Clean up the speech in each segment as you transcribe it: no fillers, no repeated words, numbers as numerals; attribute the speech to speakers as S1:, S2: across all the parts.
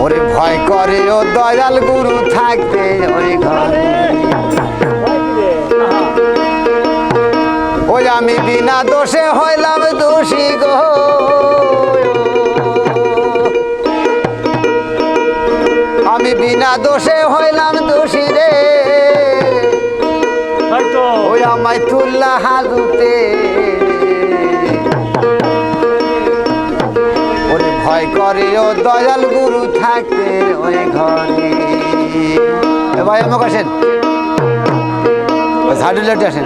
S1: ওরে ভয় করে ও দয়াল গুরু থাকতে ওই ঘরে ওই আমি বিনা দোষে হইলাম দোষী গো আমি বিনা দোষে হইলাম দোষী রে ওই আমায় তুল্লা হাজুতে ওরে ভয় করে ও দয়াল গুরু থাকতে ওই ঘরে ভাই আমাকে আসেন ঝাড়ুলেটে আসেন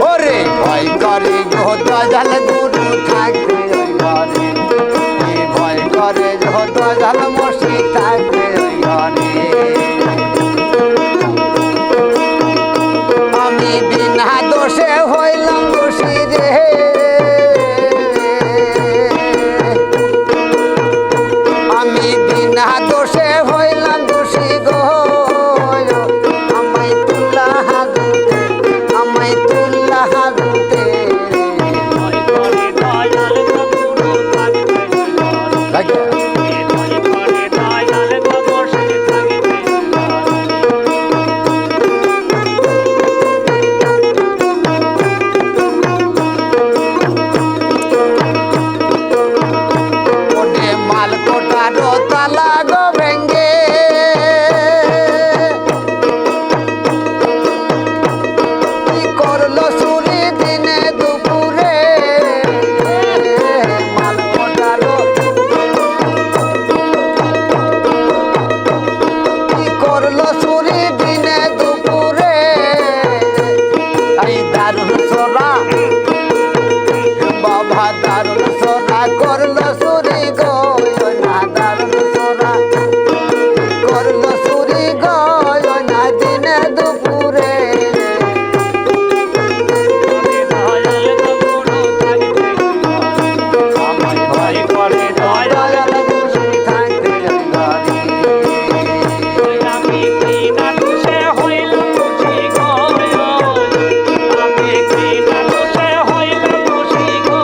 S1: ওরে ভয় করে গো দয়াল গুরু থাকতে ওই ঘরে ভয় করে গো দয়াল মসজিদ থাকতে ওই ঘরে আমি বিনা দোষে হইলাম দোষী রে আমি বিনা দোষে হইলাম দোষী গো আমায় তুল্লা হাজুতে আমায় তুল্লা হাজুতে তালা গো ভেঙ্গে কি করলো চুরি দিনে দুপুরে মাল কোটালো কি করলো চুরি দিনে দুপুরে এই দারুণ সোনা বাবা দারুণ সোনা করলো চুরি গো করলো চুরি গয় না দিনে দুপুরে ভয় করে দয়াল গুরু থাকতে ঘরে
S2: আমি বিনা দোষে হইলাম দোষী গো আমি বিনা দোষে হইলাম দোষী গো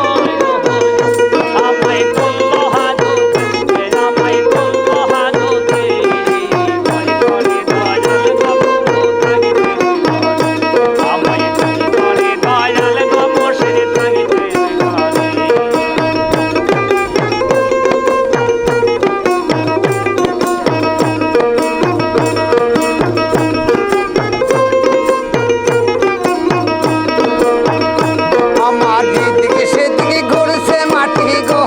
S2: আমায় তুল্লো হাজুতে আমায় তুল্লো হাজুতে ভয় করে দয়াল গুরু থাকতে আমায় করে দয়াল গো মসজিদ থাকতে
S1: আমার দিকে সেদিকে ঘুরছে মাটি গো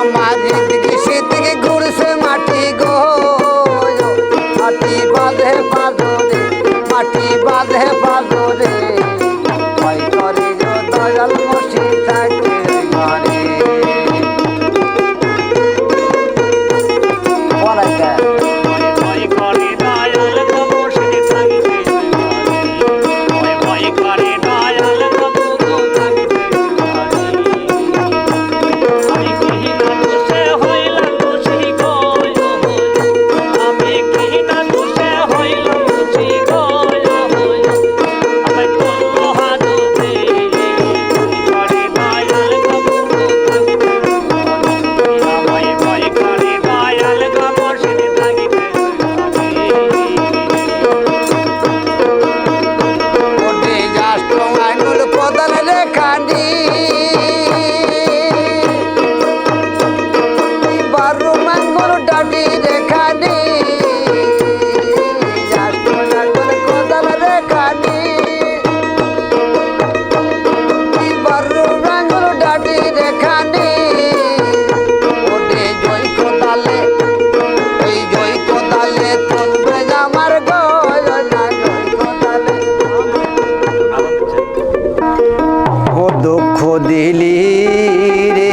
S1: আমার দিকে সেদিকে ঘুরছে মাটি গো মাটি বাঁধে পাঁজরে মাটি বাঁধে পাঁজরে ভয় করে গো দয়াল মসজিদ থাকতে ঘরে
S2: ভয় করে দয়াল গো মসজিদ থাকতে ভয় করে দয়াল গো গুরু থাকতে আমি বিনা দোষে হইলাম দোষী গো আমি বিনা দোষে হইলাম দোষী গো আমায় তুল্লো হাজুতে ভয় করে দয়াল গো গুরু থাকতে আমায় ভয় করে দয়াল গো মসজিদ থাকতে
S1: ওরে যাস আঙুল কোদাল রেখানি বারো আঙুল ডাটি রেখানি যাস আঙুল কোদাল রেখানি বারো আঙুল ডাটি রেখানি ওরে জয় কোদালে এই জয় কোদালে তুলবে আমার গয় না জয় কোদালে ও দুঃখ দিলি রে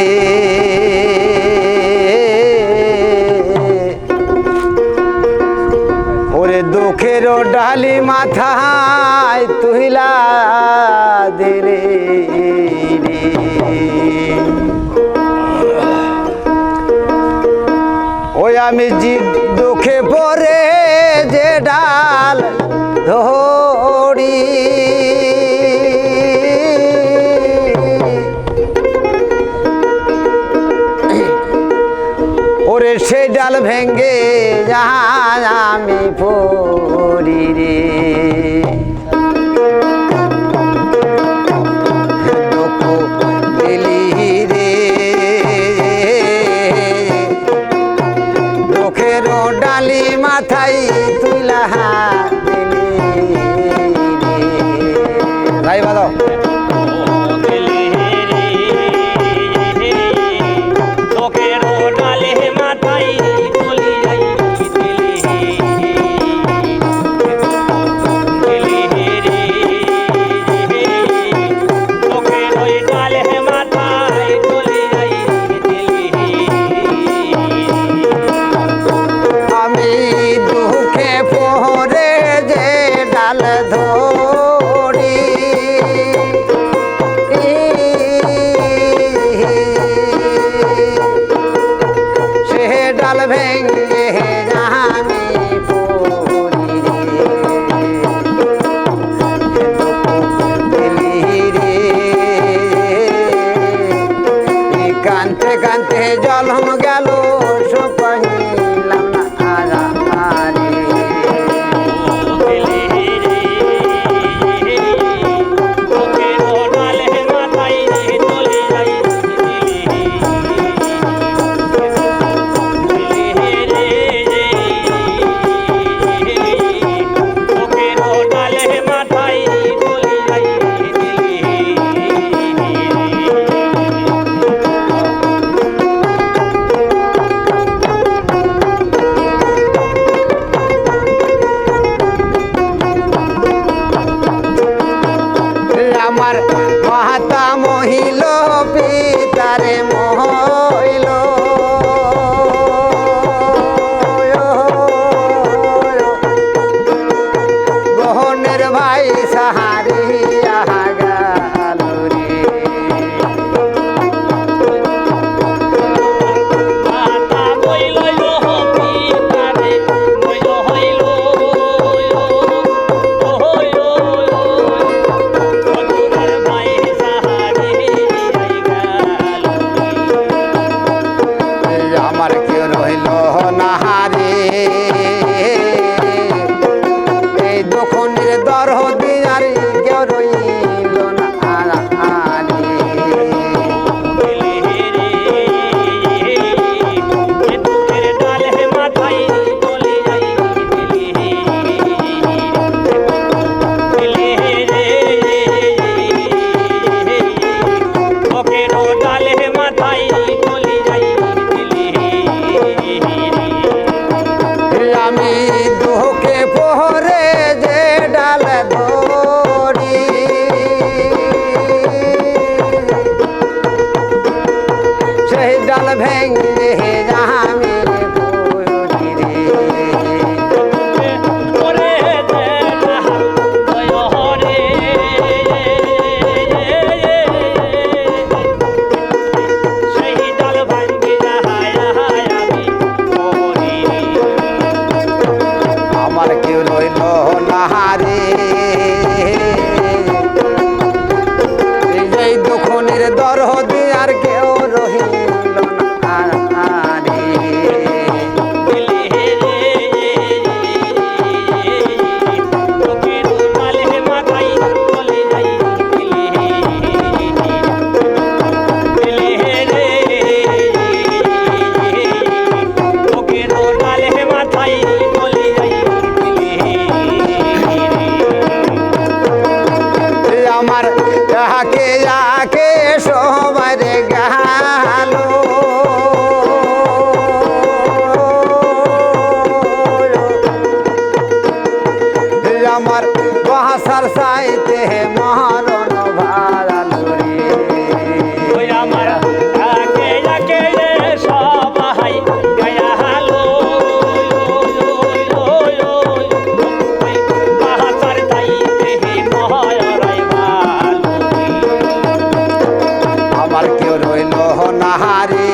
S1: ওরে দুঃখের ডালি মাথায় তুহিলা দিলে ওই আমি জি দুঃখে পরে যে ডাল ধরি ওরে সেই ডাল ভেঙ্গে যাই আমি পড়ি রে দুঃখ দিলি রে দুঃখের ডালি মাথায় তুইলা দিলি রে ভাই বাদাও ডাল ভেঙ্গে আমি পড়ি রে কানতে কানতে জলম গেল সুপাহিলাম না আরে আমার মাতা মহিল পিতারে মহিল গহনের ভাই সাহারিয়া গেল রে আমার কেউ রইল না রে এই দখনের দরদি আর কেউ রইল না রে আমি দুঃখে পরে যে ডাল ধরি সেই ডাল ভেঙ্গে আমি পড়ি রে আমার কেউ রইল না রে এই দখনের দরদি আর কেউ রহিল না রে আমার যাকে যাকে সবার গেল আমার বাসার সাইতে মহারণ ভাড়াল রে
S2: আমার যাকে যাকে সবাই গেলো
S1: আমার কেউ রইল না রে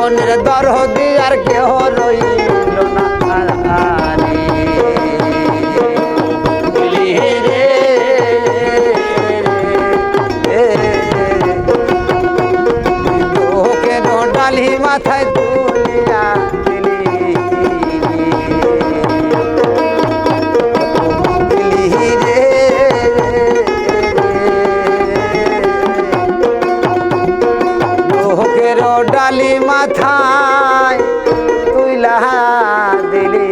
S1: আপনের দরদি আর কেহ রইল না রে রে তোকে ডালি মাথায় তুলিয়া ডালি মাথায় তুইলা দিলি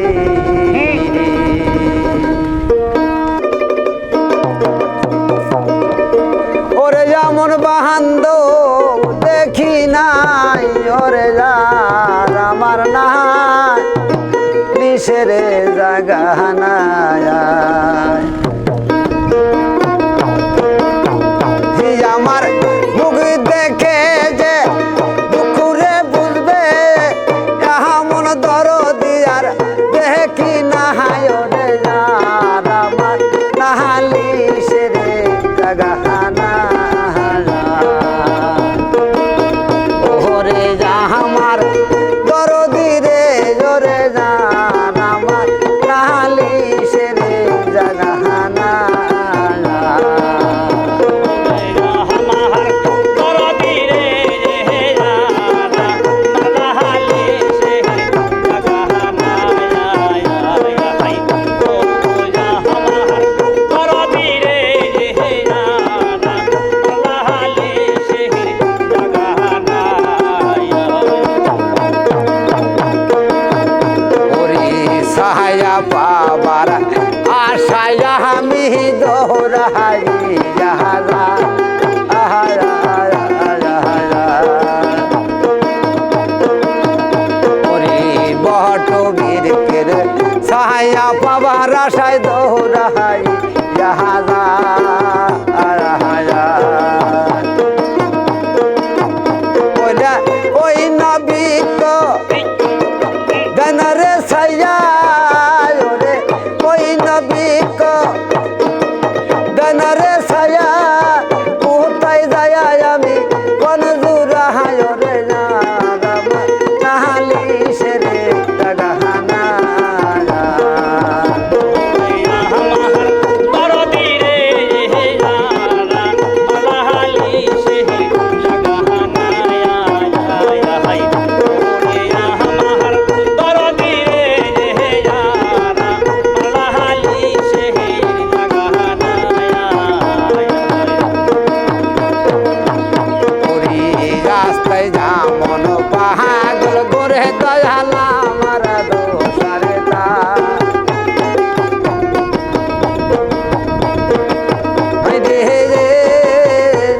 S1: ওরে যেমন বাহান্দ দেখি নাই ওরে যার আমার না নিশের জাগা নাই আমার মুখ দেখে যে দুঃখরে বুঝবে মন দরদি আর দেখি না রে যার আমার নাহালি সে রে জাগানা ওরে যা আমার দরদি রে জোরে যার আমার নাহালি সে রে জাগানা পাবার আশায় আমি দৌড়াই বট বীর সাহায্য পাবার আশায় দৌড়াই ওই নবীত গনরে সাইয়া গনরে ছায়া কোথায় যায় আমি কোন দূরা রে নাহালি সে রে জাগানা মন পাগল করে দয়ালা আমার দোষারে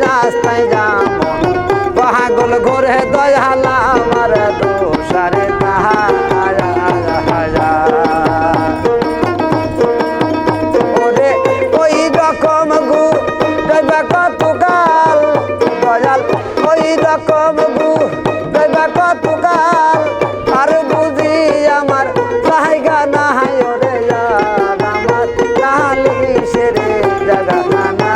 S1: রাস্তায় যা মন পাগল করে দয়ালা আমার দোষারে ওরে ওই রকম গু কত কাল দয়াল ওই রকম গু কত কাল আর বুঝি আমার জায়গা না রে আমার নালি সে রে জাগানা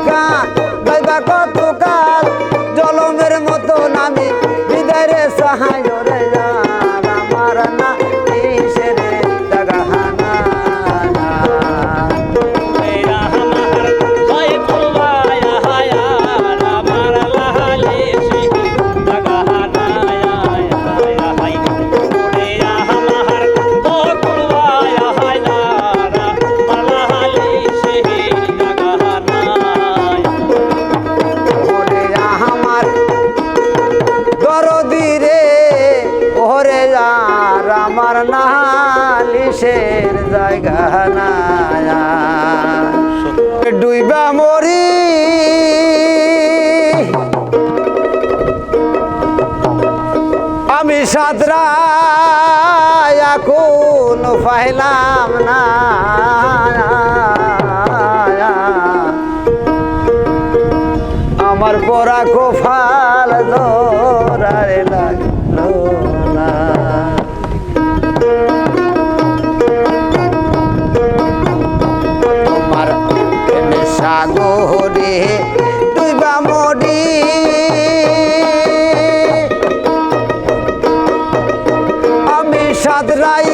S1: একা গাইবা কত কাল জলমের মতো নামি বিদায় রে সাহায় রে যার আমার না কিসের জাগাহানা আমার নালিশের জায়গা না ডুইবা মরি আমি সাদরা এখন পাইলাম না আমার পরা কোফাল ধরারে লাগলো না সাগরে ডুইবা মরি আমি সাদরাই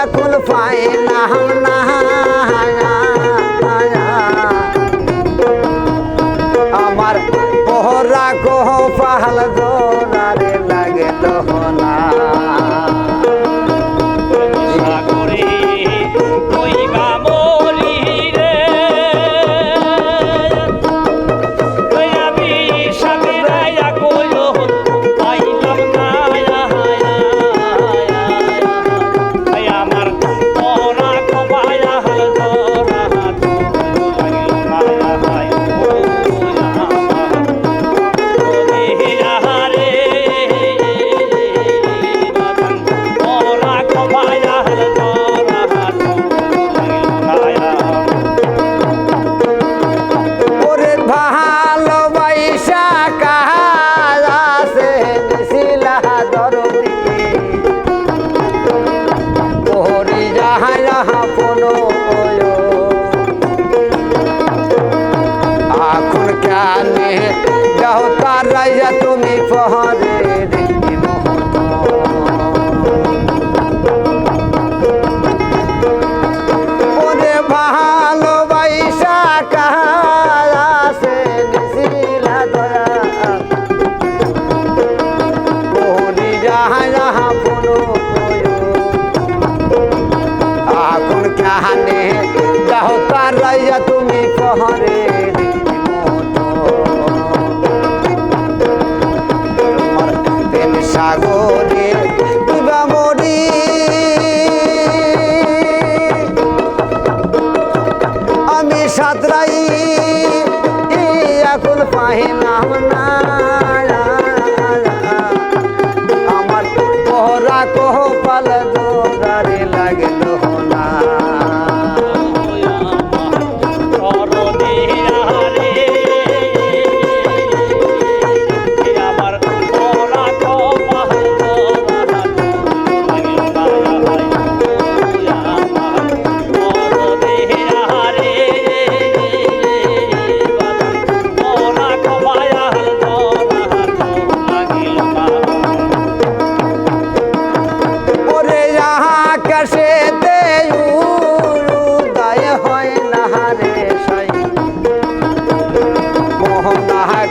S1: এখন পাইলাম না আমার পহরা কোহ পাহাল গোনারে লাগল না এখন কেনে যাও তার রাইয়া তুমি পহরে ওরে ভালোবাসা কাছে নিশিলা দয়া ওরে যাহা যাহা পুনো এখন কেনে যাও তার রাইয়া তুমি পহরে সাগরে ডুবা মরি আমি সাঁতরাই এখন পাইলাম না আমার পহরা কোহ পাল দোরারে লাগল না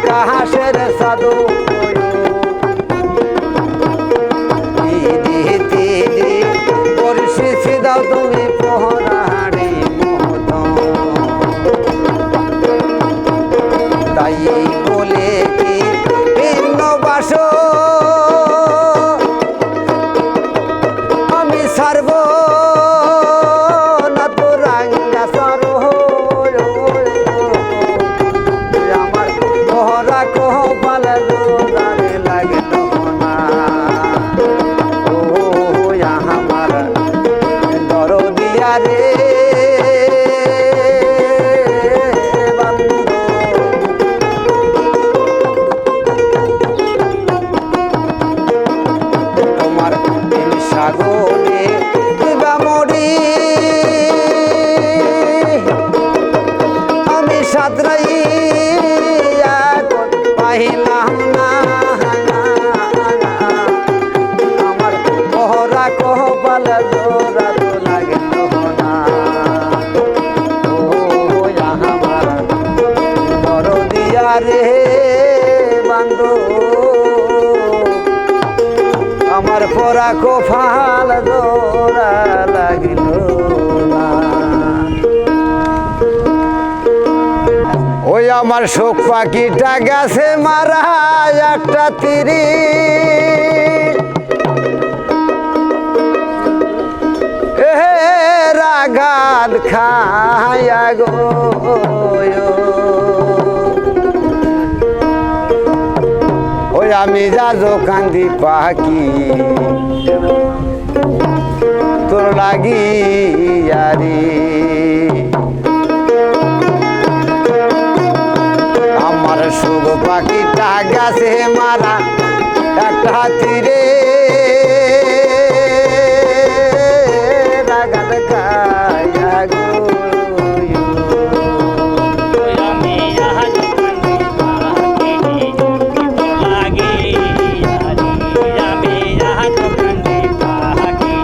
S1: কাহাসের সাধু পরিস্থিতি দাও তুমি পহরাড়ি মহত তাই বলে কি ভিন্ন বাস আমি সারব না তো রাঙ্গা সর সাগরে ডুবা মরি আমার পোড়া কোফাল জোড়া লাগিল না। ওই আমার শোক পাখিটা গেছে মারা একটা তিরি, রাগাত খায়া গো ওই আমি যাজো কান্দি পাখি তোর লাগিয়ারি। আমার শুভ পাখিটা গেছে মারা একটা হাতিরে, রাগাত খায়া গো
S2: আমি আজ কান্দি পাখি তোর লাগিয়ারি। আমি আজ কান্দি পাখি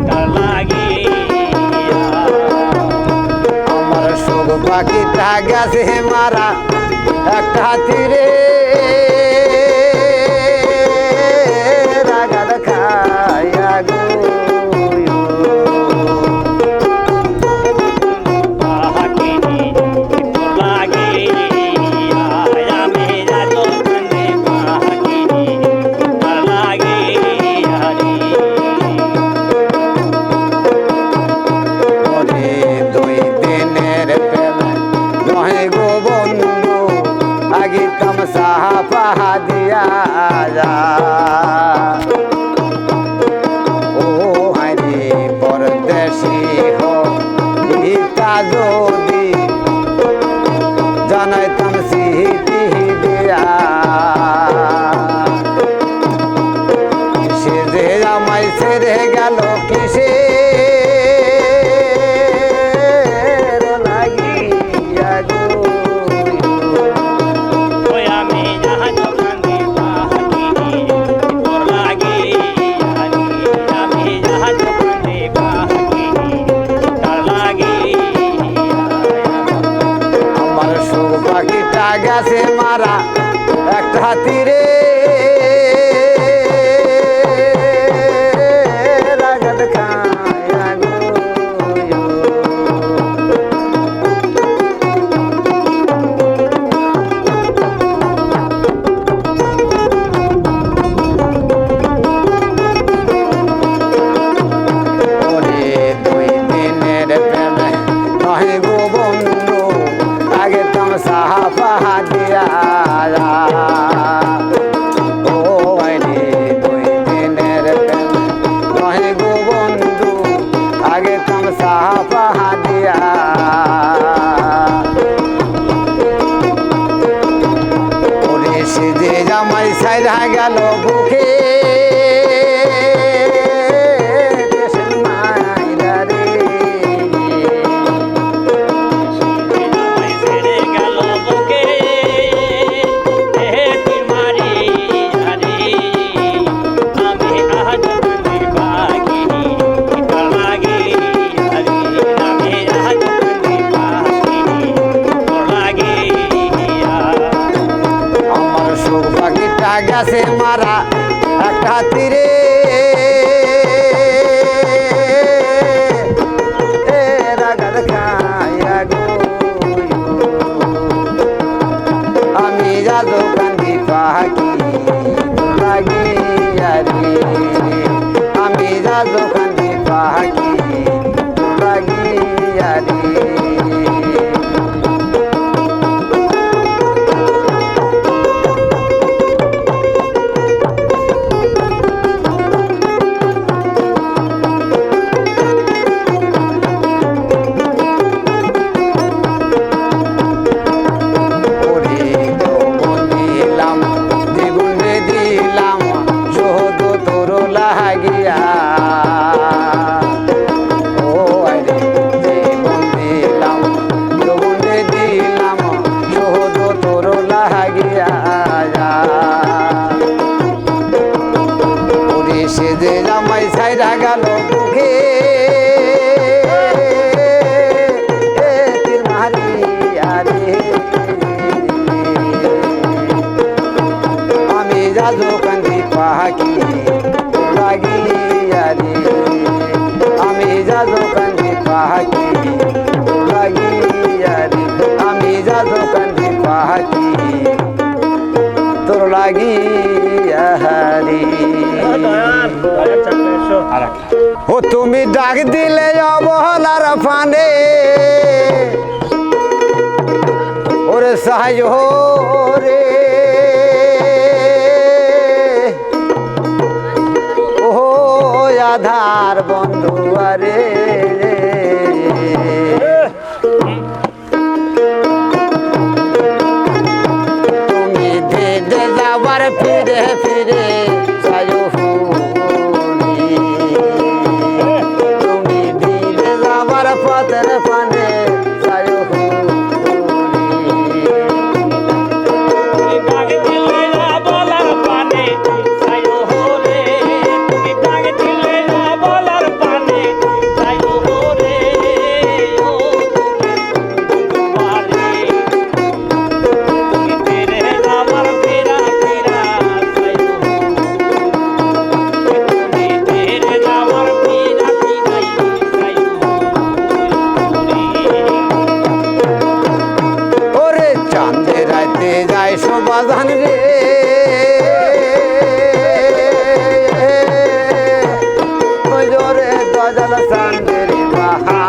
S2: তোর লাগিয়া।
S1: আমার শুভ পাখিটা গেছে মারা একটা হাতিরে, রাগাত খায়া গো
S2: পাখি তোর লাগিয়া। আমি আজ কান্দি পাখি তোর লাগিয়ারি।
S1: ওরে দুই দিনের প্রেম নহে গো বন্ধু, আগে তামসা পাহা দিয়া যা। ও হারি পরদেশি হো ইতা যদি জানাইতাম সিটি দিয়া, সে যে আমায় ছেড়ে গেল কিসে লাগিয়া গো।
S2: ওই আমি আজ কান্দি পাখি তোর লাগিয়ারি। আমি আজ কান্দি পাখি তোর লাগিয়া।
S1: আমার সুখ পাখিটা গেছে মারা একটা হাতিরে, রাগাত খায়া গো ওরে দুই দিনের প্রেমে নহে গো বন্ধু, আগে তামসা পাহা দিয়া যা। ও আইরে দুই দিনের প্রেমে নহে গো বন্ধু, আগে তামসা পাহা দিয়া। ওরে সে যে জামাই সাইরা গেল বুকে দেশের মাইরা রে।
S2: আমায় ছেড়ে গেল বুকে তীর মারিয়ারি। আমি আজ কান্দি পাখি তোর লাগিয়ারি। আমি আজ কান্দি পাখি তোর লাগিয়া।
S1: আমার সুখ পাখিটা গেছে মারা একটা তীরে, রাগাত খায়া গো আমি যাদো কান্দি পাখি লাগিয়ারি। আমি যাদো কান্দি পাখি লাগিয়ারি। ওরে যৌবন দিলাম দ্বিগুণ রে দিলাম শোধ তোর লাগিয়া। ও আরে জীবন দিলাম যৌবন রে দিলাম শোধ তোর লাগিয়া। ওরে সে যে জামাই ছাইরা গেল বুকে তীর মারিয়া রে। আমি যাজো কান্দি পাখি লাগিয়া রে আমি যাদু কান্দি পাখি তোর লাগিয়া রে আমি যাদু কান্দি পাখি তোর লাগিয়া রে ও তুমি ডাক দিলে অবহেলার ফানে ওরে সাহায্য রে ও আধার বন্ধু আরে তুমি ধীরে যাবার ফিরে ফিরে সাহায্য তুমি ধীরে যাবার পথের পানে বাজান রে জোরে গজল সান্দের বাহা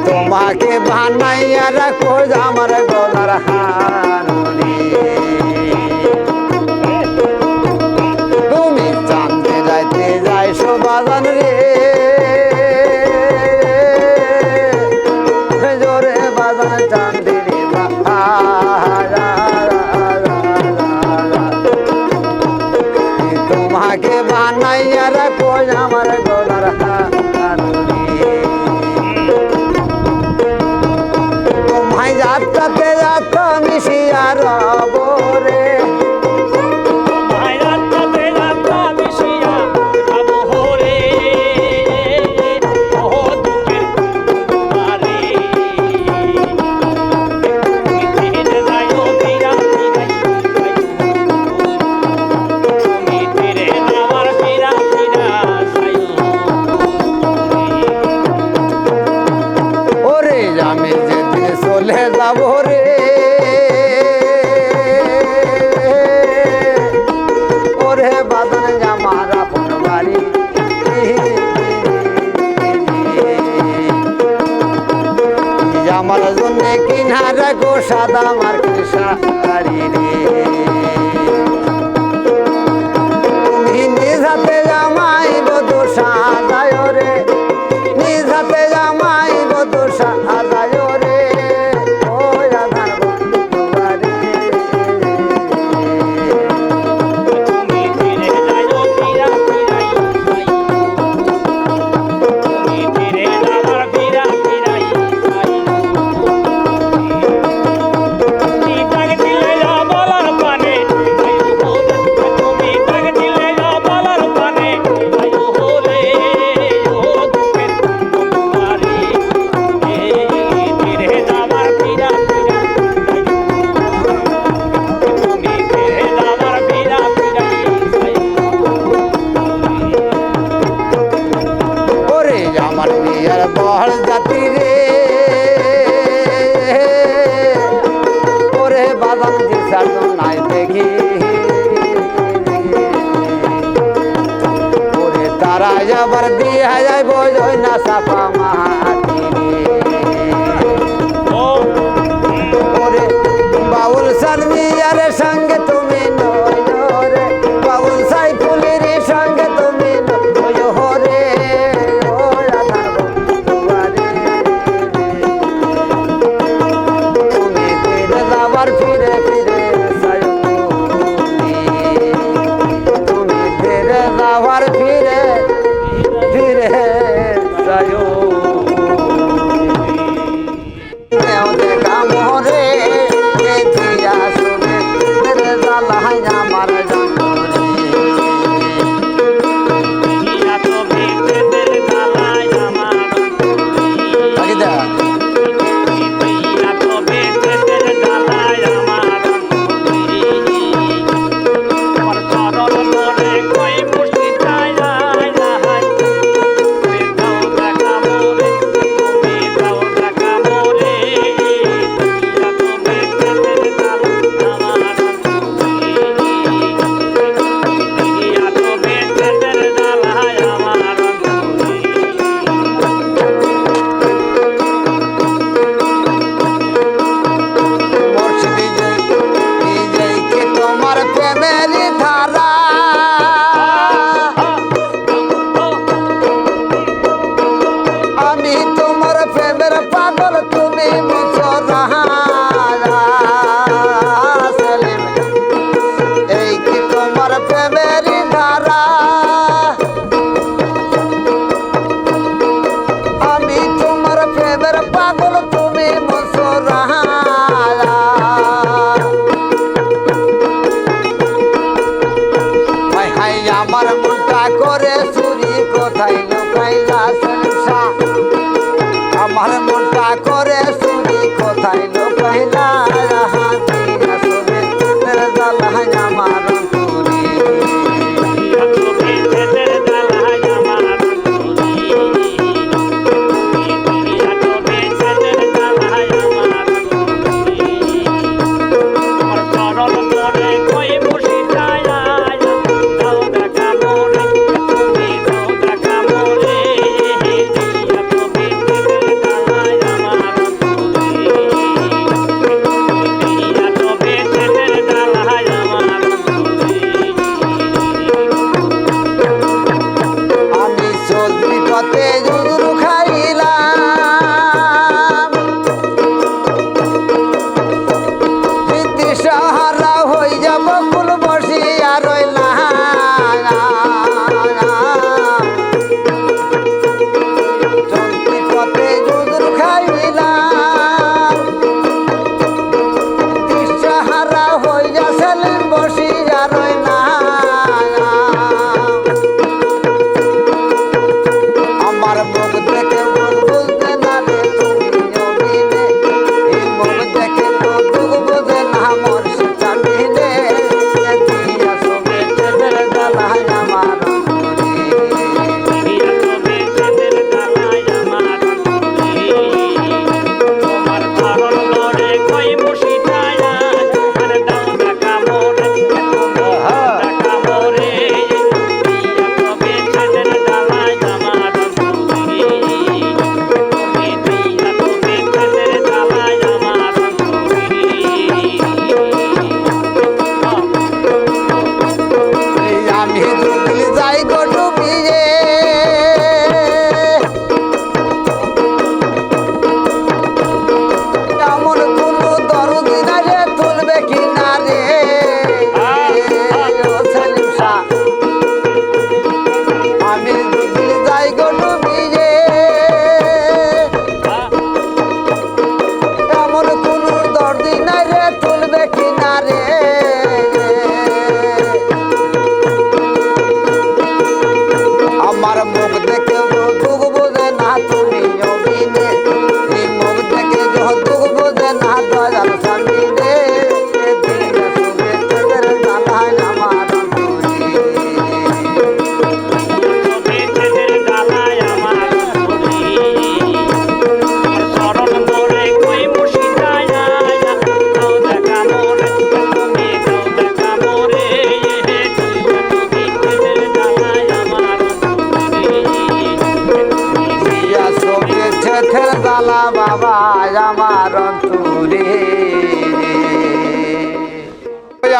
S1: তোমাকে বানাইয়া রাখো আমার গলার হারুনি তুমি চাঁদে রাইতে যাইছো বাজান রে চান্দিনী তোমাকে বানাইয়া রাখো আমার গলার তোমায় যাত্রাতে যাত মিশিয়া রব রে আমি যেদিন চলে যাব রে ওরে বাদন আমার আপন বাড়ি আমার জন্য কিনা রাখো সাদা আমার কৃষারি রে তুমি নিজ হাতে জামাই বধূ সাজায় রে নিজ হাতে জামাই বধূ সাজায় রে ও আধার বন্ধু বাড়ি
S2: তুমি ফিরে যাও ফিরা ফিরাই তুমি ফিরে যাবার ফিরা ফিরাই তুমি ডাক দিলে যাও বলার পানে তুমি ডাক দিলে যাও বলার পানে আয়ো হলে ও দুঃখের বন্ধুয়ারে ফিরে যাবার ফিরা ফিরা তুমি ফিরে যাবার ফিরা ফিরাই
S1: ওরে আমার বিয়ার বহল জাতি রে ওরে বাদাম দিশার নাই দেখি ওরে তারা যাবার দিয়া যায় বোঝই না সাফা মাটি ওরে বাউল সানমিয়ার সঙ্গে তুমি নয় রে বাউল সাইফুলের সঙ্গে তুমি নয় রে ও আধার বন্ধুয়ারে তুমি ফিরে যাবার ফিরে ফিরে সায়ুনি তুমি ফিরে যাবার ফিরে ফিরে সায়ুনি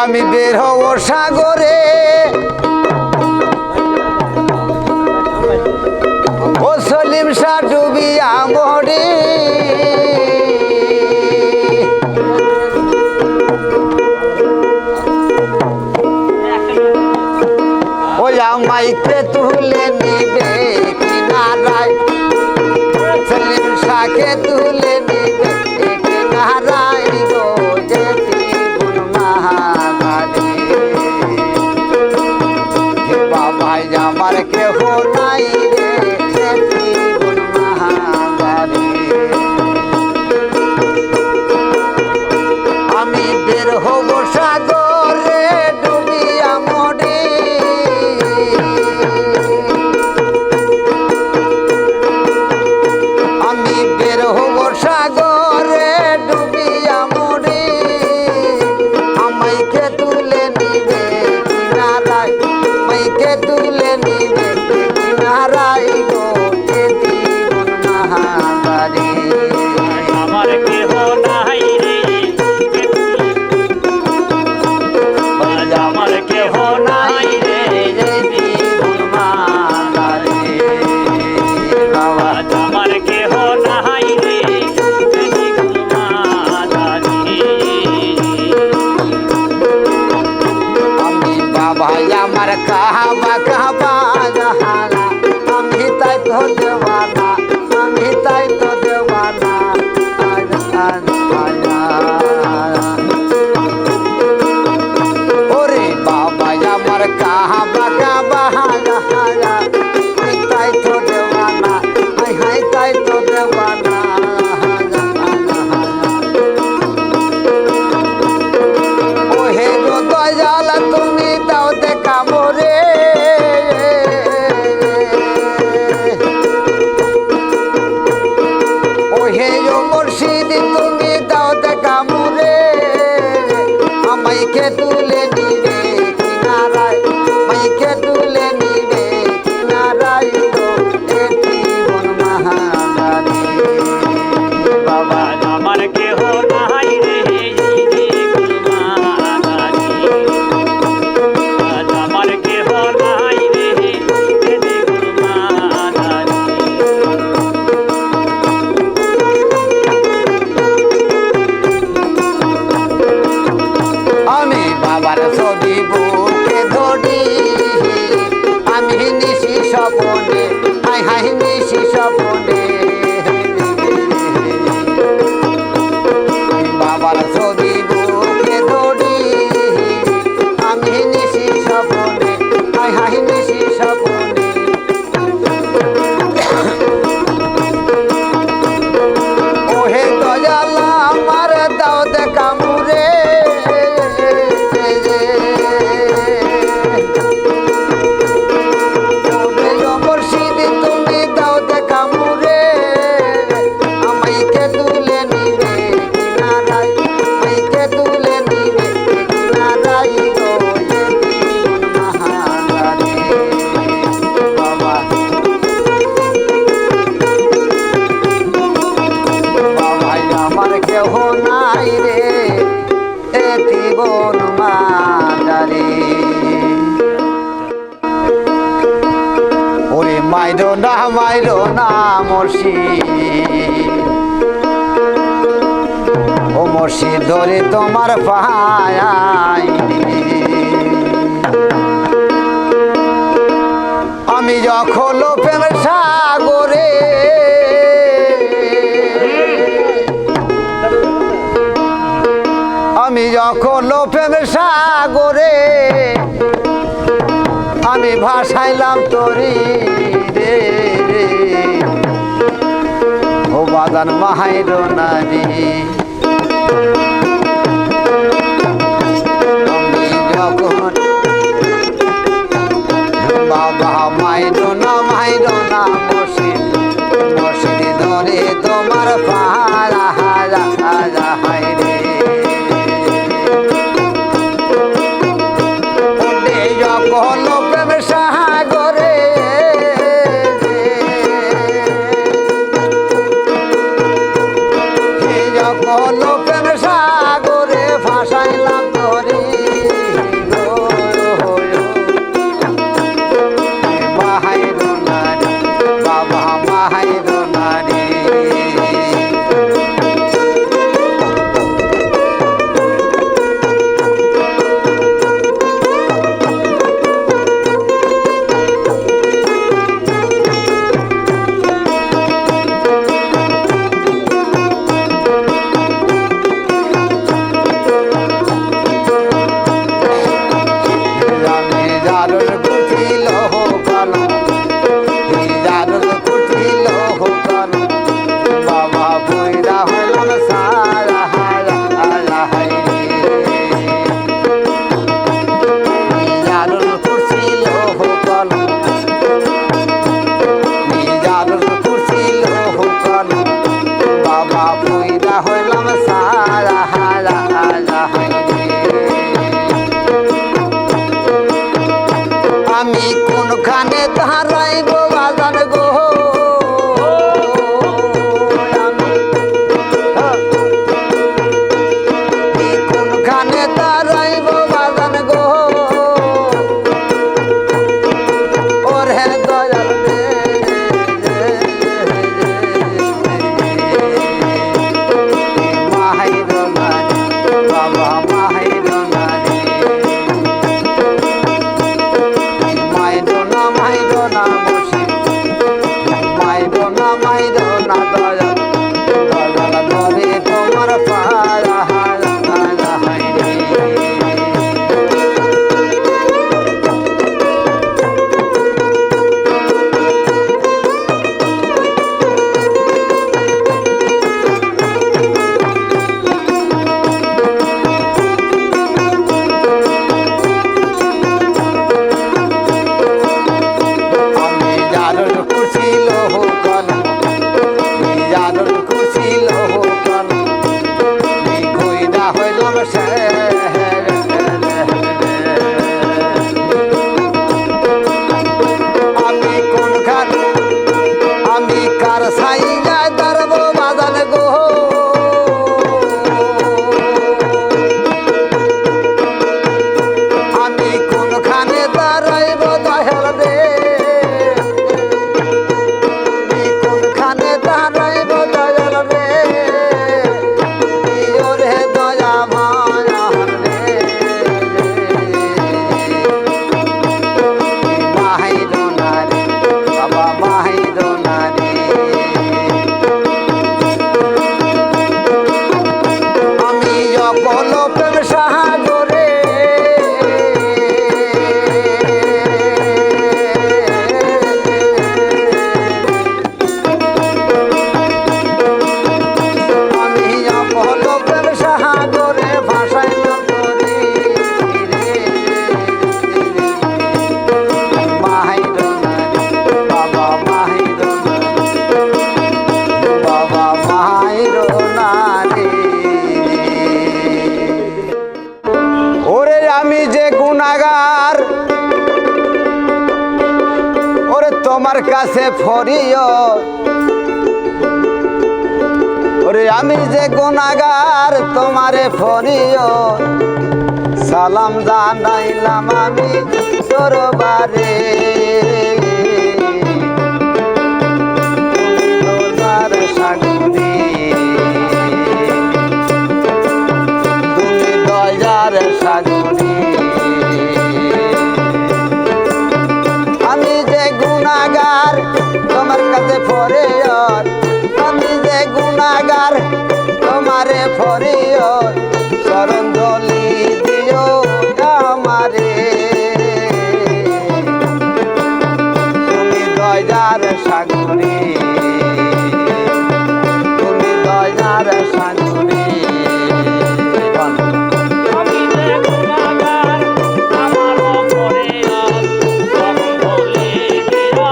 S1: আমি বের হব সাগরে ও সলিম শাহ ডুবিয়া মরে ওই আমাইকে তুলে নিবে কিনারায় সলিম শাহকে তুলে নিবে কিনারায় গো যেতি মহাগারে বাবাই আমার কেহ নাই রে যেতি মহাগারে আমি বের হব সাগরে ডুবিয়া মরে আমি বের হব সাগরে ডুবিয়া মরে আমাইকে তুলে নিবে কিনারায় মাইকে তুলে নিবে কিনারায় গো যেতি মহাগারে
S2: আমার কেহ নাই রে আমার কেহ নাই রে আমার কেহ নাই রে
S1: আমি বাবা আমার কাহাবা কাহাবা জাহানা আমি তাই তো দেওয়ানা আমি তাই তো দেওয়ানা ওরে বাবা আমার কাহাবা কাহাবা জাহানা আমি তাই তো দেওয়ানা হাই তাই তো দেওয়ানা ওহে গো দয়াল তুমি দাও দেখা মোরে ওহে গো মুর্শিদ তুমি দাও দেখা মোরে আমাইকে তুলে নিবে কিনারায় মাইকে তুলে নিবে কিনারায় গো এটি বন মহাগারে বাবা
S2: আমার কেহ নাই রে আমার কেহ নাই রে
S1: আমি বাবার ছবি বুকে ধরি আমি নিশি স্বপনে হাই হাই নিশি স্বপনে বাবার ছবি বুকে ধরি আমি নিশি স্বপনে হাই হাই নিশি স্বপনে ওহে দয়াল আমার দাও দেখা মুরে মুর্শিদ তুমি দাও দেখা মুরে আমাইকে তুলে নিবে কিনারায় মাইকে তুলে নিবে কিনারায় গো যেতি মহাগারে বাবা বাবাই আমার কেহ নাই রে এতি বন মাজারে ওরে মাইরো না মুর্শিদ ও মুর্শিদ ধরে তোমার পায় আমি যখন প্রেম সাগরে আমি যখন প্রেম সাগরে আমি ভাসাইলাম তরি রে ও বাদান মাহাইর নারী আমি যখন বাবা মাইর না মুর্শিদ মুর্শিদ ধরে তোমার পাহারা হারা হারা হায় রে যখন প্রেম সাগরে যখন সে আমি কোনখানে আমি কার সাই যায় দাঁড়ব বাজান গো আমি কোনখানে দাঁড়াইব দয়াল রে আমি কোনখানে দাঁড়াইব দয়াল রে রে দয়া মায়া রে মাহির নারী বাবা মাহির নারী আমি অকল প্রেম সাগরে আমি অকল প্রেম সাগরে ভাসাইলাম তোরে মাহির নারী বাবা মাহির নারী বাবা মাহির নারী ওরে আমি যে গুনাহগার ওরে তোমার কাছে ফরিয়ত ওরে আমি যে গুনাহগার তোমারে ফরিয়ত সালাম জানাইলাম আমি দরবারে দরবার সাগরে তুমি দয়ার সাগরে আমি যে গুনাহগার তোমার কাছে ফরিয়ত আমি যে গুনাহগার তোমারে ফরিয়ত চরণ ধলি দিও আমারে তুমি দয়ার সাগরে তুমি দয়ার সাগরে
S2: আমি যে গুনাহগার আমার পরে চরণ ধুলি দিও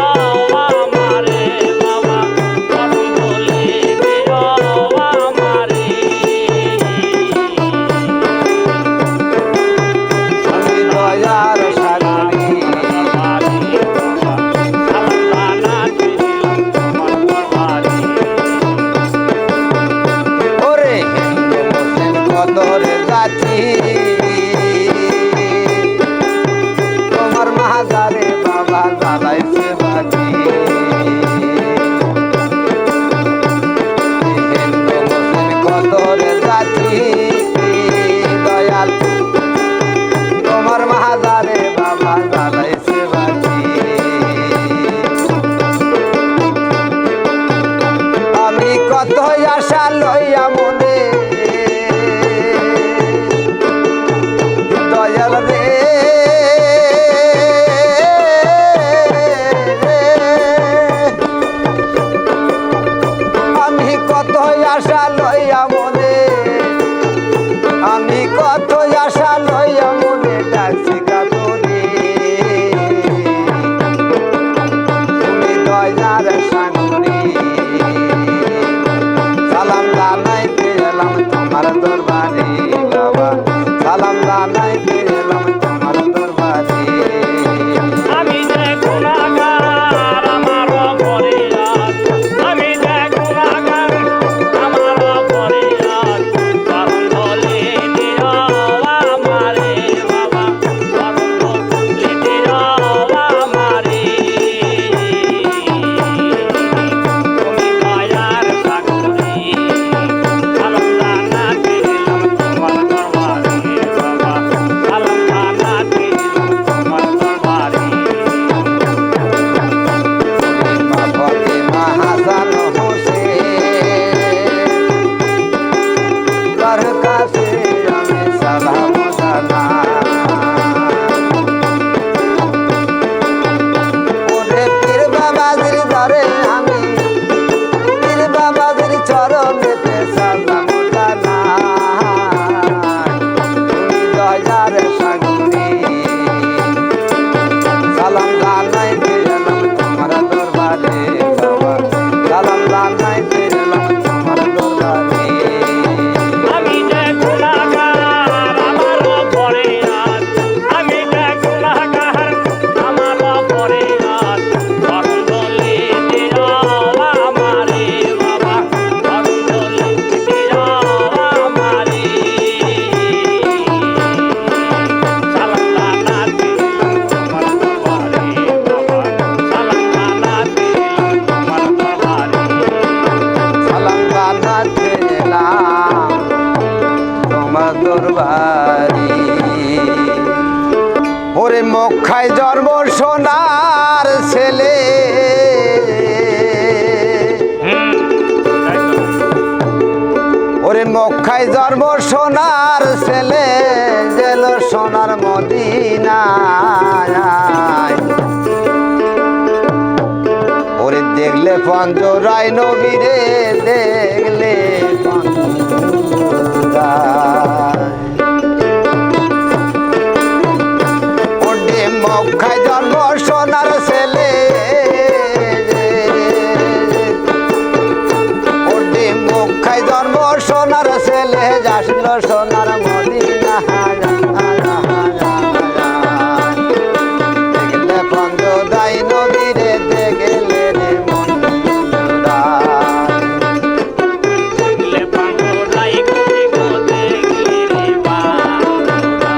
S2: আমারে বাবা চরণ ধুলি দিও আমারে
S1: তুমি দয়ার সাগরে ওরে হিন্দু মুসলিম কদর জাতি তোমার মাহাজারে বাবা জ্বালাইছে বাতি হিন্দু মুসলিম কদর জাতি দয়াল তোমার মাহাজারে বাবা জ্বালাইছে বাতি আমি কত আশা লইয়া মনে দয়াল রে আমি কত আশা লইয়া মনে আমি কত আশা লইয়া মনে ডাকছি কাতরে তুমি দয়ার সাগরে সালাম জানাইতে এলাম তোমার দরবারে বাবা সালাম জানাইতে এলাম তোমার দরবারে
S2: আমি যে গুনাহগার আমার পরে আমি যে গুনাহগার আমার পরে চরণ ধুলি দিও
S1: দরবারি ওরে মক্কায় জন্ম সোনার ছেলে ওরে মক্কায় জন্ম সোনার ছেলে গেল সোনার মদিনায় ওরে দেখলে পঞ্জরায় নবীরে দেখলে ওরে মক্কায় জন্ম সোনার ছেলে ওরে মক্কায় জন্ম সোনার ছেলে আসলো সোনার মদিনা দেখলে পঞ্জরায় নবীরে দেখলে রে মঞ্জুরা
S2: দেখলে পাগলাই করি গো দেখলে রে বান্দরা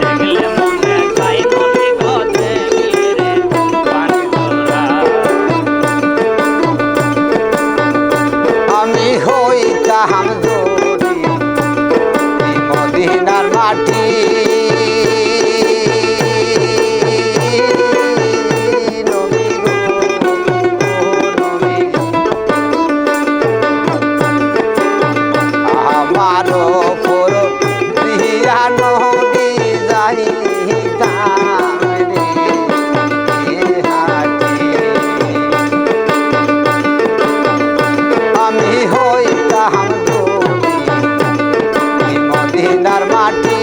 S2: দেখলে মনে চাই মনে গো দেখলে রে বান্দরা
S1: আমি হইতাম যদি এই মদিনার মাটি নবী গো, নবী গো। আমার উপর দিয়া নদী যাইতাম রে হাটি আমি হইতাম যদি এই মদিনার মাটি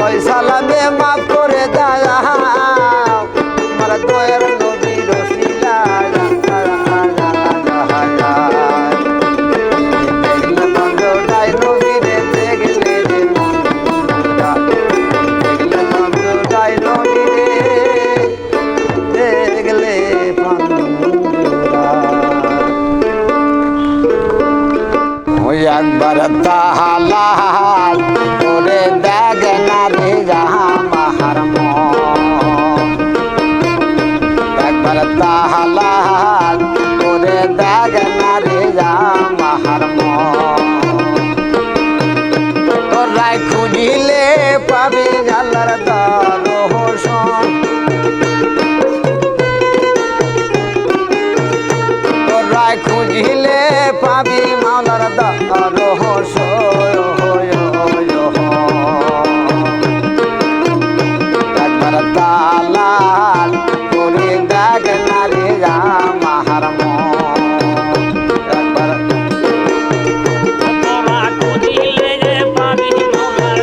S1: ওই সালামে মাফ করে দাও আমার দয়ার নবীর ওসিলা দেখলে নন্দটাই নবীরে দেখলে রে মন্দা দেখলে নন্দটাই নবীরে দেখলে পান্দুরা ওই একবার তাহালাল করে দেখ না রে যাহা মাহার একবার তাহালাল করে দেখ না রে যাহা মাহার তোরাই খুঁজিলে পাবি জালার দর্শন তোরাই খুঁজিলে পাবি মাওলার একবার তালাল করে দেখ না রে মাহার একবার
S2: তোরা খুঁজিলে যে পাবি মাওলার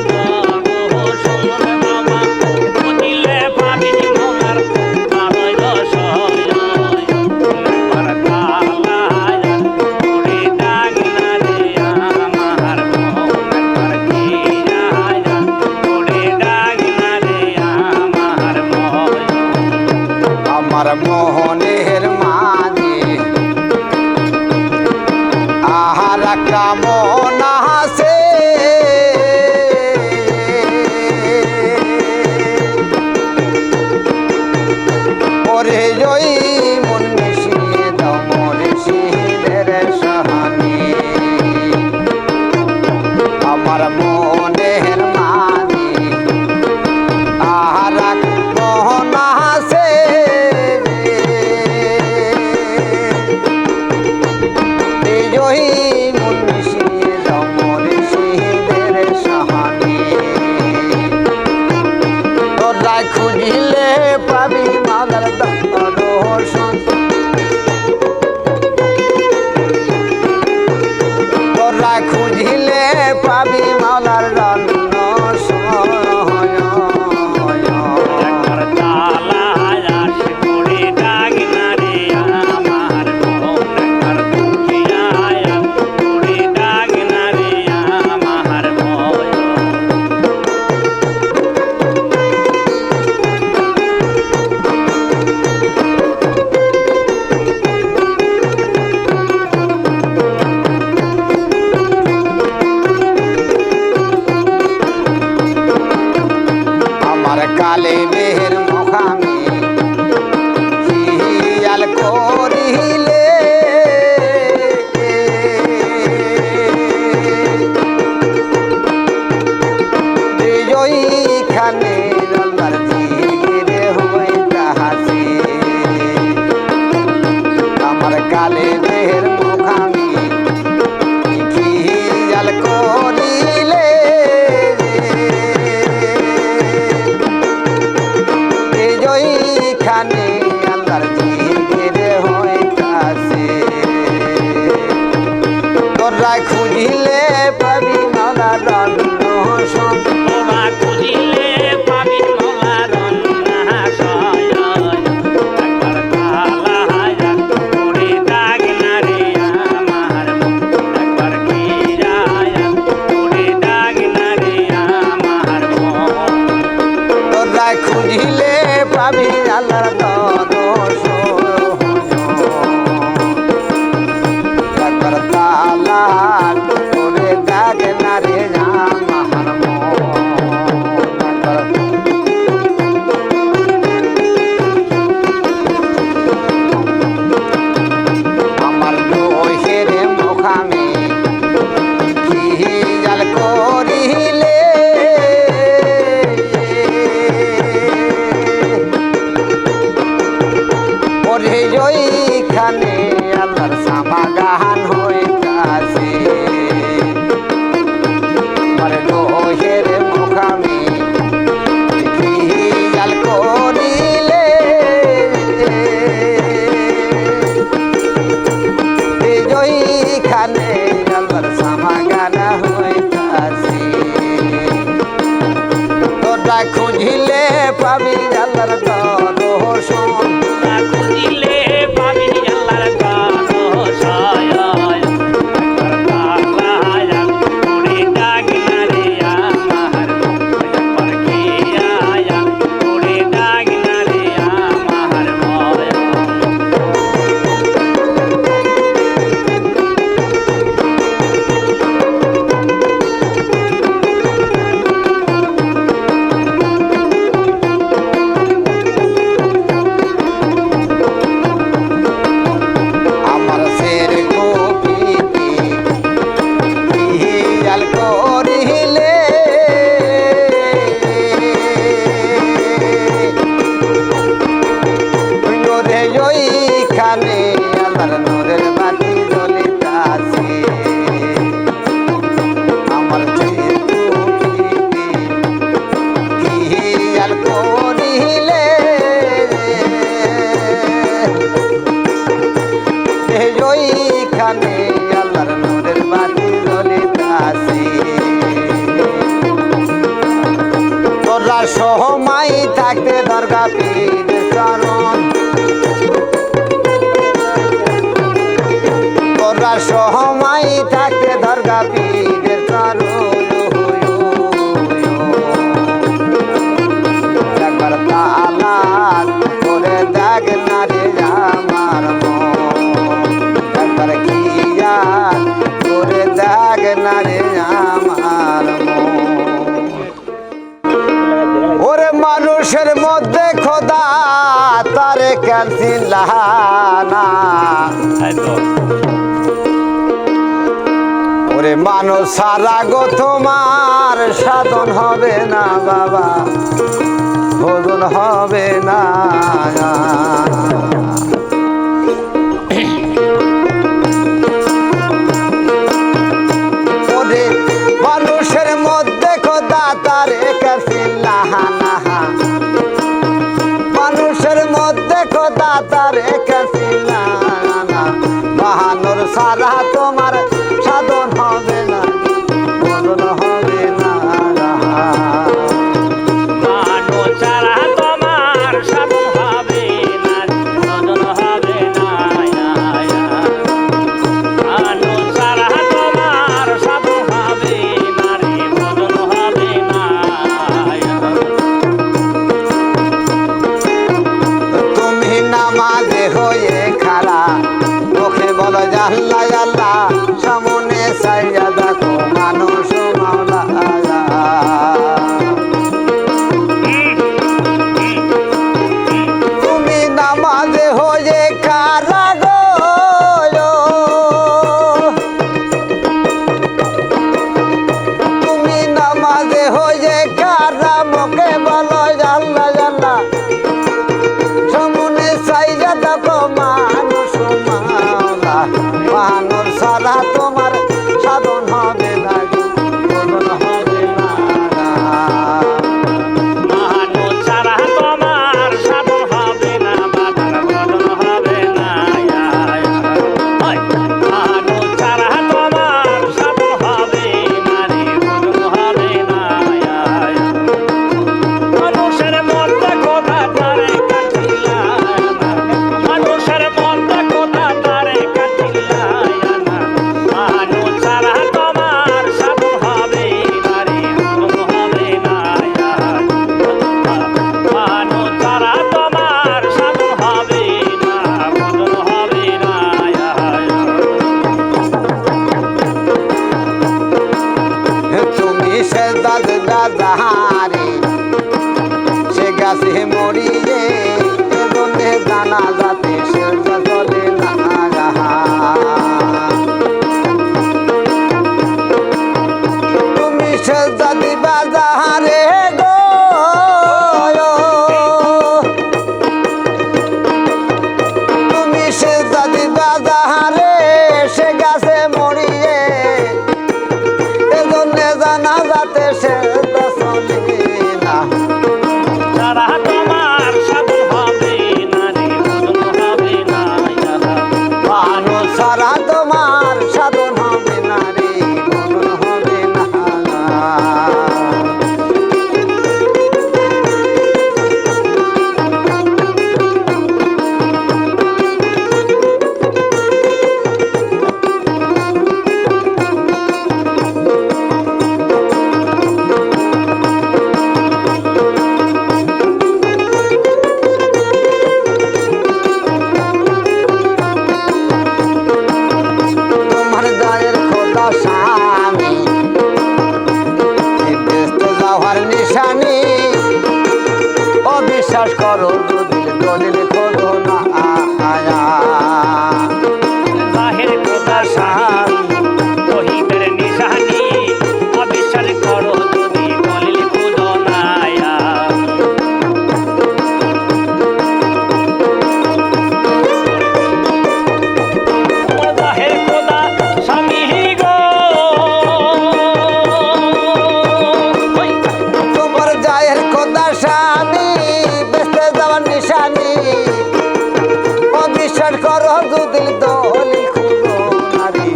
S2: দর্শন বাবা খুঁজিলে পাবি মাওলার দর্শন একবার তালাল করে ডাক না রে আমার মন একবার কি যায় করে ডাক না রে আমার মন
S1: আমার মোহনের মাঝে আহার কামনা আছে ওরে জয় মন মিশিয়ে দাও মনে শীলের সহানি আমার মনের মাঝে আহার মোহনা আছে জয় মন মিশিয়ে দাও মনে শীলের সহানি তোরা খুঁজিলে পাবি মালার দর্শন তোরা খুঁজিলে পাবি মালার
S2: একবার তালাল আসে করে ডাক না রে আমার মন একবার কি যায় করে ডাক না রে আমার মন
S1: আমার কালে মেহের মুখামি হিয়াল করিলে বিজয়ী খানে আল্লাহর জিকিরে হইতা হাসি আমার কালে মেহের মুখামি হিয়াল করিলে খানে আল্লাহর জিকিরে হইতাছে তোরা খুঁজিলে পাবি মাওলার দর্শন
S2: তোরা খুঁজিলে পাবি মাওলার দর্শন একবার তালাল করে ডাক না রে আমার মন একবার কি যায় করে ডাক না রে আমার মন
S1: তোরা খুঁজিলে পাবি আল্লাহর দর্শন একবার তালাল করে দেখ না রে মাহার আমার দোষের মুখামে খিয়াল করিলে তোরা খুঁজিলে পাবি আল্লাহর দর্শন
S2: খুঁজিলে পাবি আল্লাহর দর্শন করে ডাক না রে আমার পাখিয়া করে ডাক না রে আমার ভয়
S1: আমার শের গোপীকে হিয়াল করিলে নোরে ওইখানে আমার নোরের বাতি জ্বলিতাছে আমার শের গোপীকে হিয়াল করিলে ওইখানে আল্লাহর নূরের বাতি জ্বলিতাছে তোরা সময় থাকতে দরগা পীর চরণ তোরা সময় থাকতে দরগা পীর চরণ একবার তালাক করে দেখ না রে আমার মন একবার খিয়া করে দেখ না রে আমার মন ওরে মানুষের মধ্যে খোদা তারে কেন চিনলানা ওরে মানুষ সারা গো তোমার সাধন হবে না বাবা ভোজন হবে না ওরে মানুষের মধ্যে খোদা তারে কাছে লাহানা মানুষের মধ্যে খোদা তারে কাছে লাহানা বাহানোর সারা তোমার সাধন হবে না ভোজন হবে না
S2: ছাড়া তোমার সাধন হবে না ভজন হবে না ছাড়া তোমার সাধন হবে না রে ভজন হবে না
S1: তুমি নামাজে হয়ে খাড়া মুখে বলো আল্লাহ আল্লাহ সামনে সাইয়া দেখো মানুষ মাওলা তুমি নামাজে হয়ে খাড়া গো তুমি নামাজে হয়ে খাড়া মুখে বলো আল্লাহ আল্লাহ সামনে সাইয়া দেখো মানুষ মাওলা বাহানোর সারা তোমার সাধন হবে না ভোজন হবে না
S2: ছাড়া তোমার সাধন হবে না বাধার ভজন হবে না ছাড়া তোমার সাধন হবে না রে ভজন হবে না মানুষের মধ্যে কথা তারে কাটিলা মানুষের মধ্যে কথা তারে কাটিলা ছাড়া তোমার সাধন হবে না রে ভজন হবে না ছাড়া তোমার সাধন হবে না ভজন হবে না
S1: তুমি সে দাদা যাহারে সে গাছে মরিয়ে এজন্যে জানা যাতে সে চলে না তুমি সে দাদি বাজারে গো তুমি সে দাদি বাজারে সে গাছে মরিয়ে এজন্যে জানা যাতে সে চলে না
S2: ছাড়া তোমার
S1: বিশ্বাস করো যদি দলিল খোঁজো না আয়া
S2: জাহের খোদা শাহী তৌহিদের নিশানি অবিশ্বাস করো যদি দলিল খুঁজো না আয়া জাহের খোদা স্বামী গো
S1: তোমার জায়ের খোদা স্বামী বেঁচে যাওয়ার নিশানি অবিশ্বাস করো যদি দলিল খোঁজো নারী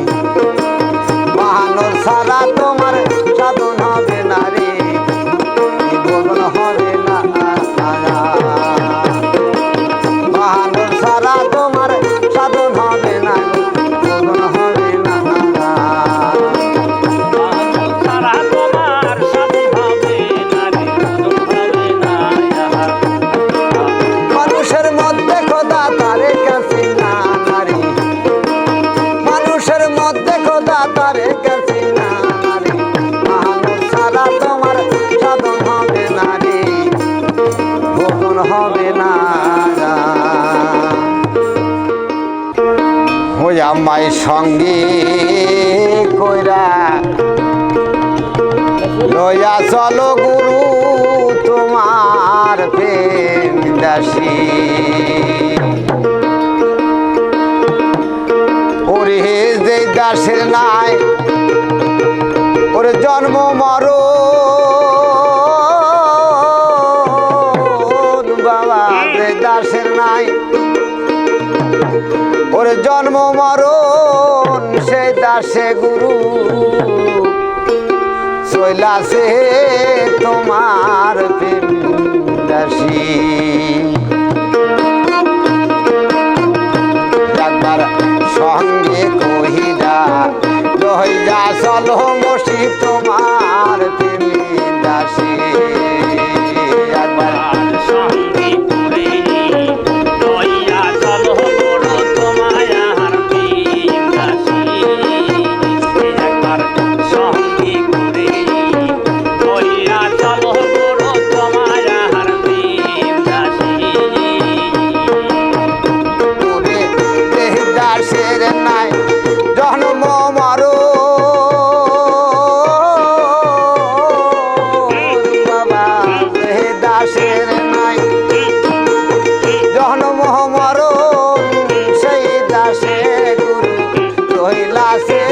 S1: মহানুর সারা তোমার সাধন হবে নারী জীবন হবে না মহানুর সারা তোমার সাধন হবে না জীবন হবে না
S2: সারা তোমার সাধন হবে না রে সাধন হবে না
S1: মানুষের মধ্যে খোদা তারে গেছে না নারী মানুষের মধ্যে খোদা তারে গেছে না নারী মানুষ সারা তোমার সাধন হবে নারী ভোজন হবে না ওই আমায় সঙ্গে কইরা লইয়া চলো গুরু তোমার প্রেম দাসী ওরে যে দাসের নাই ওরে জন্ম মরণ বাবা যে দাসের নাই ওরে জন্ম মরণ সেই দাসে গুরু চইলাছে তোমার প্রেম দাসী একবার সঙ্গে কহিলা লইয়া চলো মসি তোমার প্রেম দাসী একবার
S2: আর সঙ্গে করে লইয়া চলো বড় তোমায় আর বিন্দাসী একবার সঙ্গে করে লইয়া চলো বড় তোমায় আর বিন্দাসী
S1: ওরে দেহ দাসের নাই জন্ম মরণ বাবা দেহ দাসের নাই জন্ম মরণ সেই দাসে গুরু রহিলাছে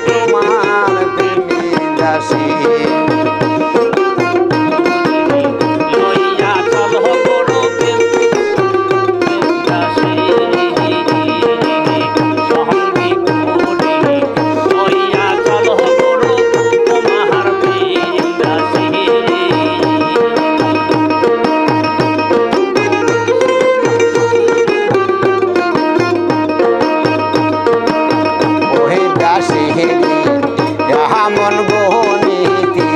S1: তোমার প্রেমী দাসী
S2: লইয়া চলো বড় বিন্দাসী সঙ্গে করে লইয়া চলো বড় তোমার বিন্দাসী
S1: ওহে দাসী যাহা মন গহনীতি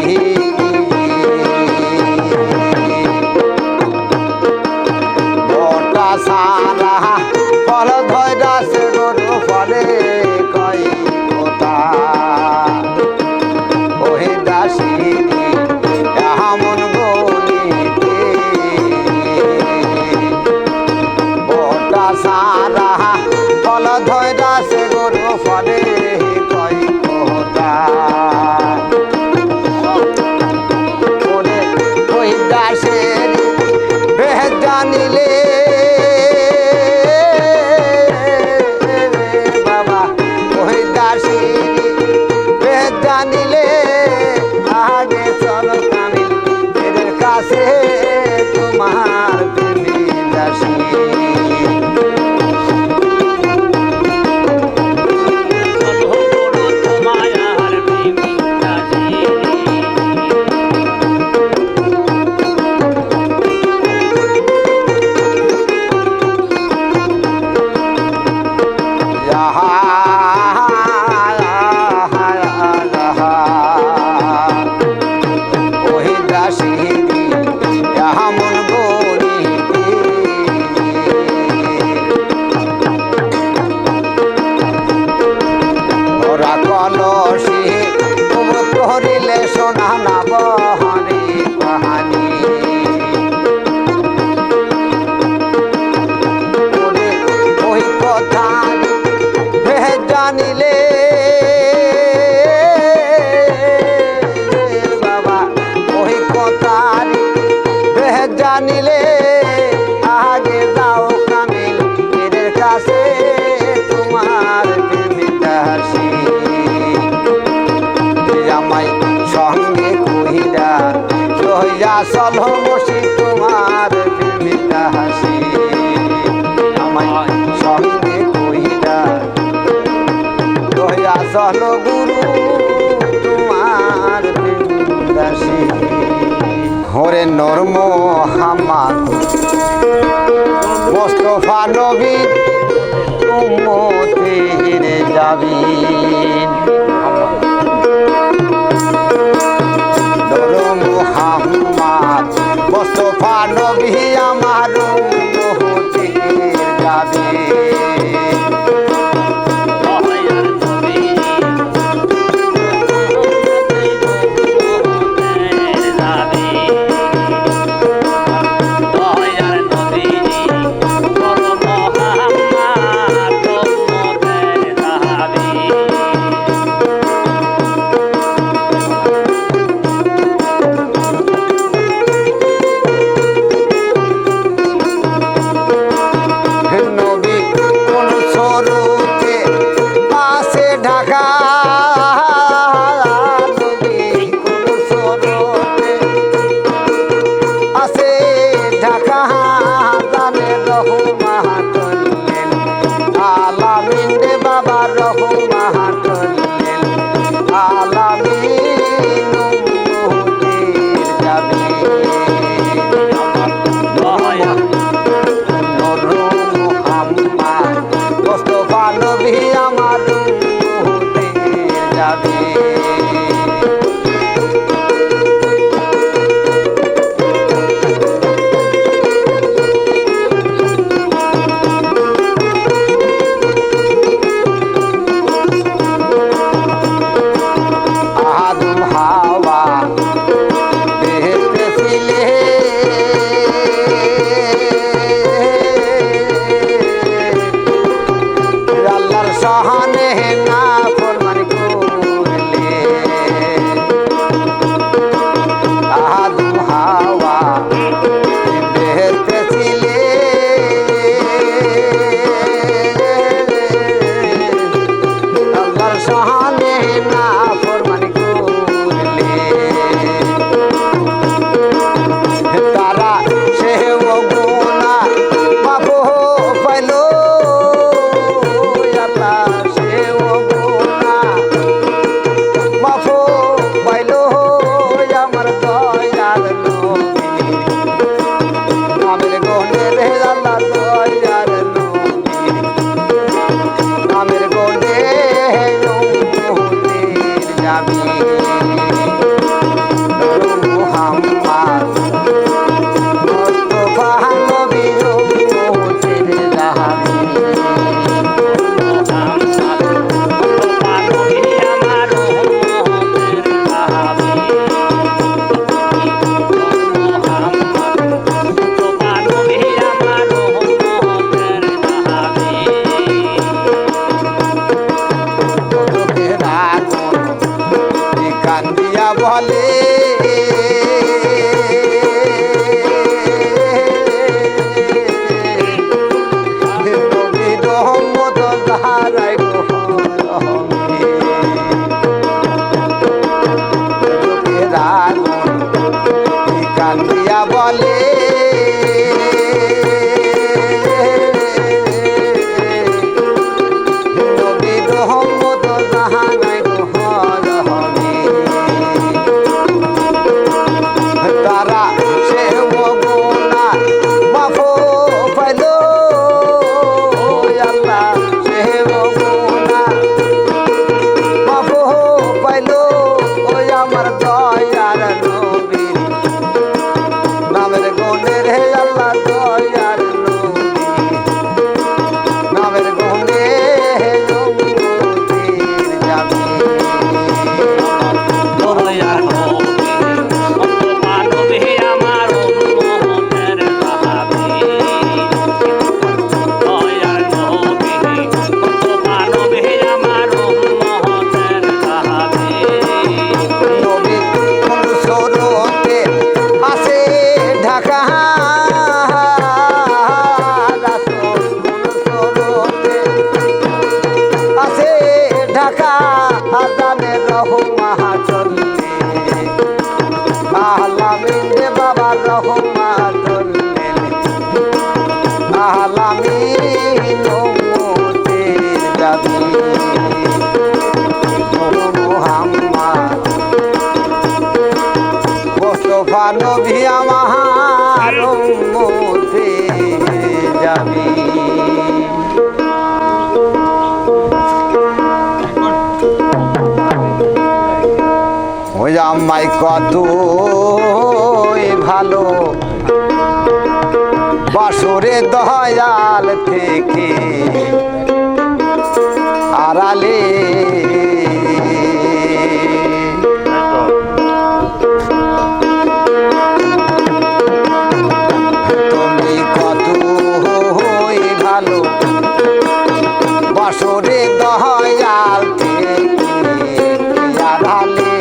S1: বটা সারা ফল ধৈরাসে গরু ফলে কই কথা ওহে দাসী যাহা মন গহনীতি বটা সারা ফল ধৈরাসে গরু ফলে কই কথা ওরে ওই দাসের বেদ জানিলে বাবা ওই দাসের বেদ জানিলে আগে চলো কামিল এদের কাছে তোমার প্রেমী দাসী
S2: চলো বড় তোমায় আর বিন্দাসী
S1: ওহি দাসী মন গরিতে জানিলে আগে যাও কামিল পীরের কাছে তোমার প্রেমিতাসী আমায় সঙ্গে কহিরা লইয়া চল বসি তোমার প্রেমিতাসী আমায় সঙ্গে কহিরা লইয়া চল গুরু তোমার প্রেমিতাসী হরে নূর মোহাম্মদ মুস্তাফা নবী উম্মতের জাবিন নূর মোহাম্মদ মুস্তাফা নবী আমার উম্মতের জাবিন
S2: দয়ার নবী যাবে দয়ার নবী নূর মোহাম্মদ উম্মতের যাবে
S1: রহমাতুল লিল আলামিন উম্মতের নবী মুহাম্মদ মুস্তাফা নবী আমার উম্মতের নবী। ওই আমায় কত ভালো বাসরে দয়াল থেকে আড়ালে তুমি কত ভালো বাসরে দয়াল থেকে আড়ালে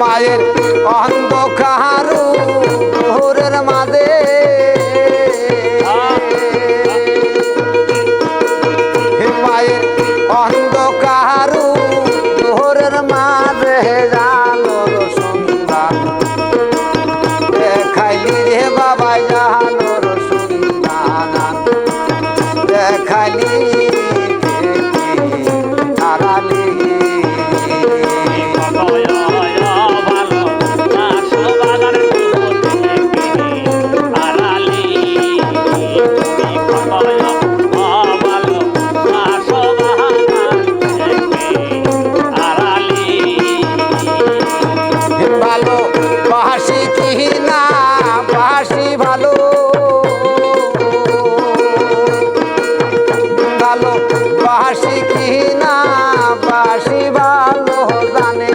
S1: মায়ের অন্ধকার ঘোরের মাঝে মায়ের অন্ধকার ঘোরের মাঝে জানোর সন্ধান দেখাইলি রে বাবা জানোর সন্ধান দেখাইলি আড়ালি বাসি কি না বাসি ভালো জানে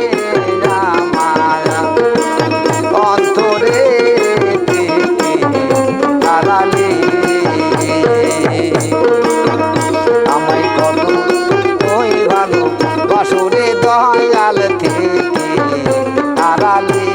S1: অন্তরে আড়ালে আমায় কত ওই ভালো বাসরে দয়াল থেকে আড়ালে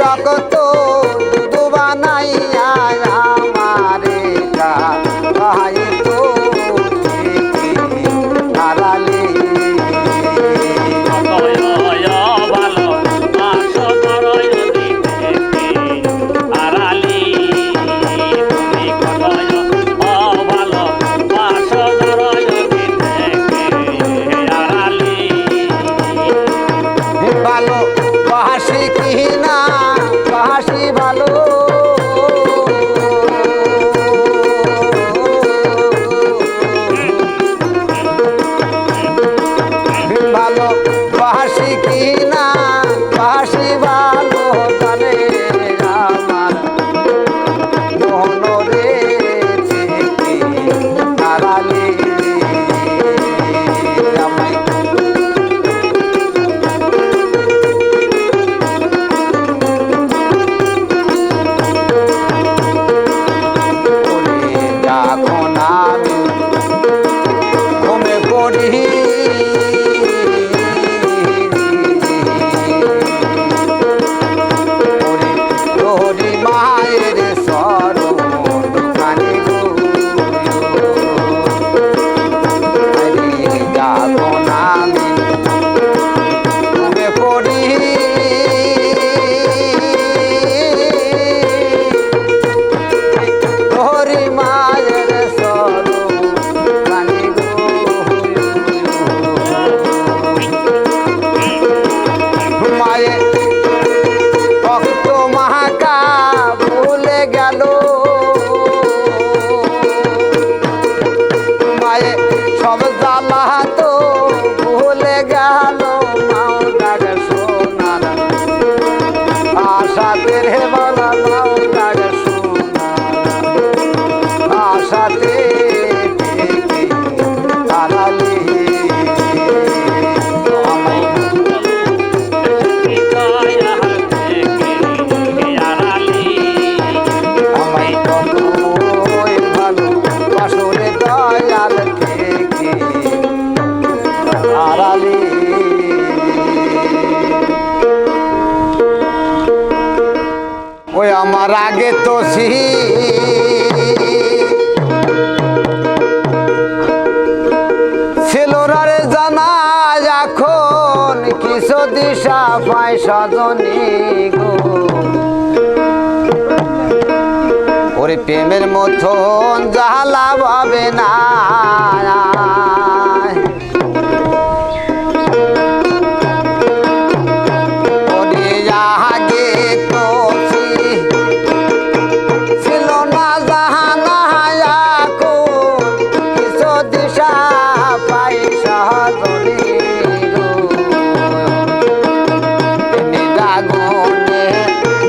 S1: রক্ত দুধ বানাইয়া আমারে খাইতো আড়ালে ভালো বাসি কি না বাসি ভালো ভালো বাসি কি না বাসি ভালো জানে আমার মনরে আড়ালে আমায় যখন আমি ঘুমে পড়ি তোরি মায়ের সরণ কানে যখন আমি ঘুমে পড়ি তোরি মায়ের সরণ কানে ঘুমায়ে ভক্ত মহাকা ভুলে গেল মায়ে সব জ্বালা তো ভুলে গেল নাও ডাক সোনার আশাতে রে বলা নাও ডাক সোনার আশাতে আড়ালে আমায় আমায় কতই ভালো বাসরে দয়াল থেকে আড়ালে ওই আমার আগে তো ছিল রে জানা এখন কিছু দিশা পায় সজনী গো ওরে প্রেমের মতন জ্বালা পাবে না ওরে আগে তো ছিল না জাহানা এখন কিছু দিশা পাই সজনী গো নিরাগুনে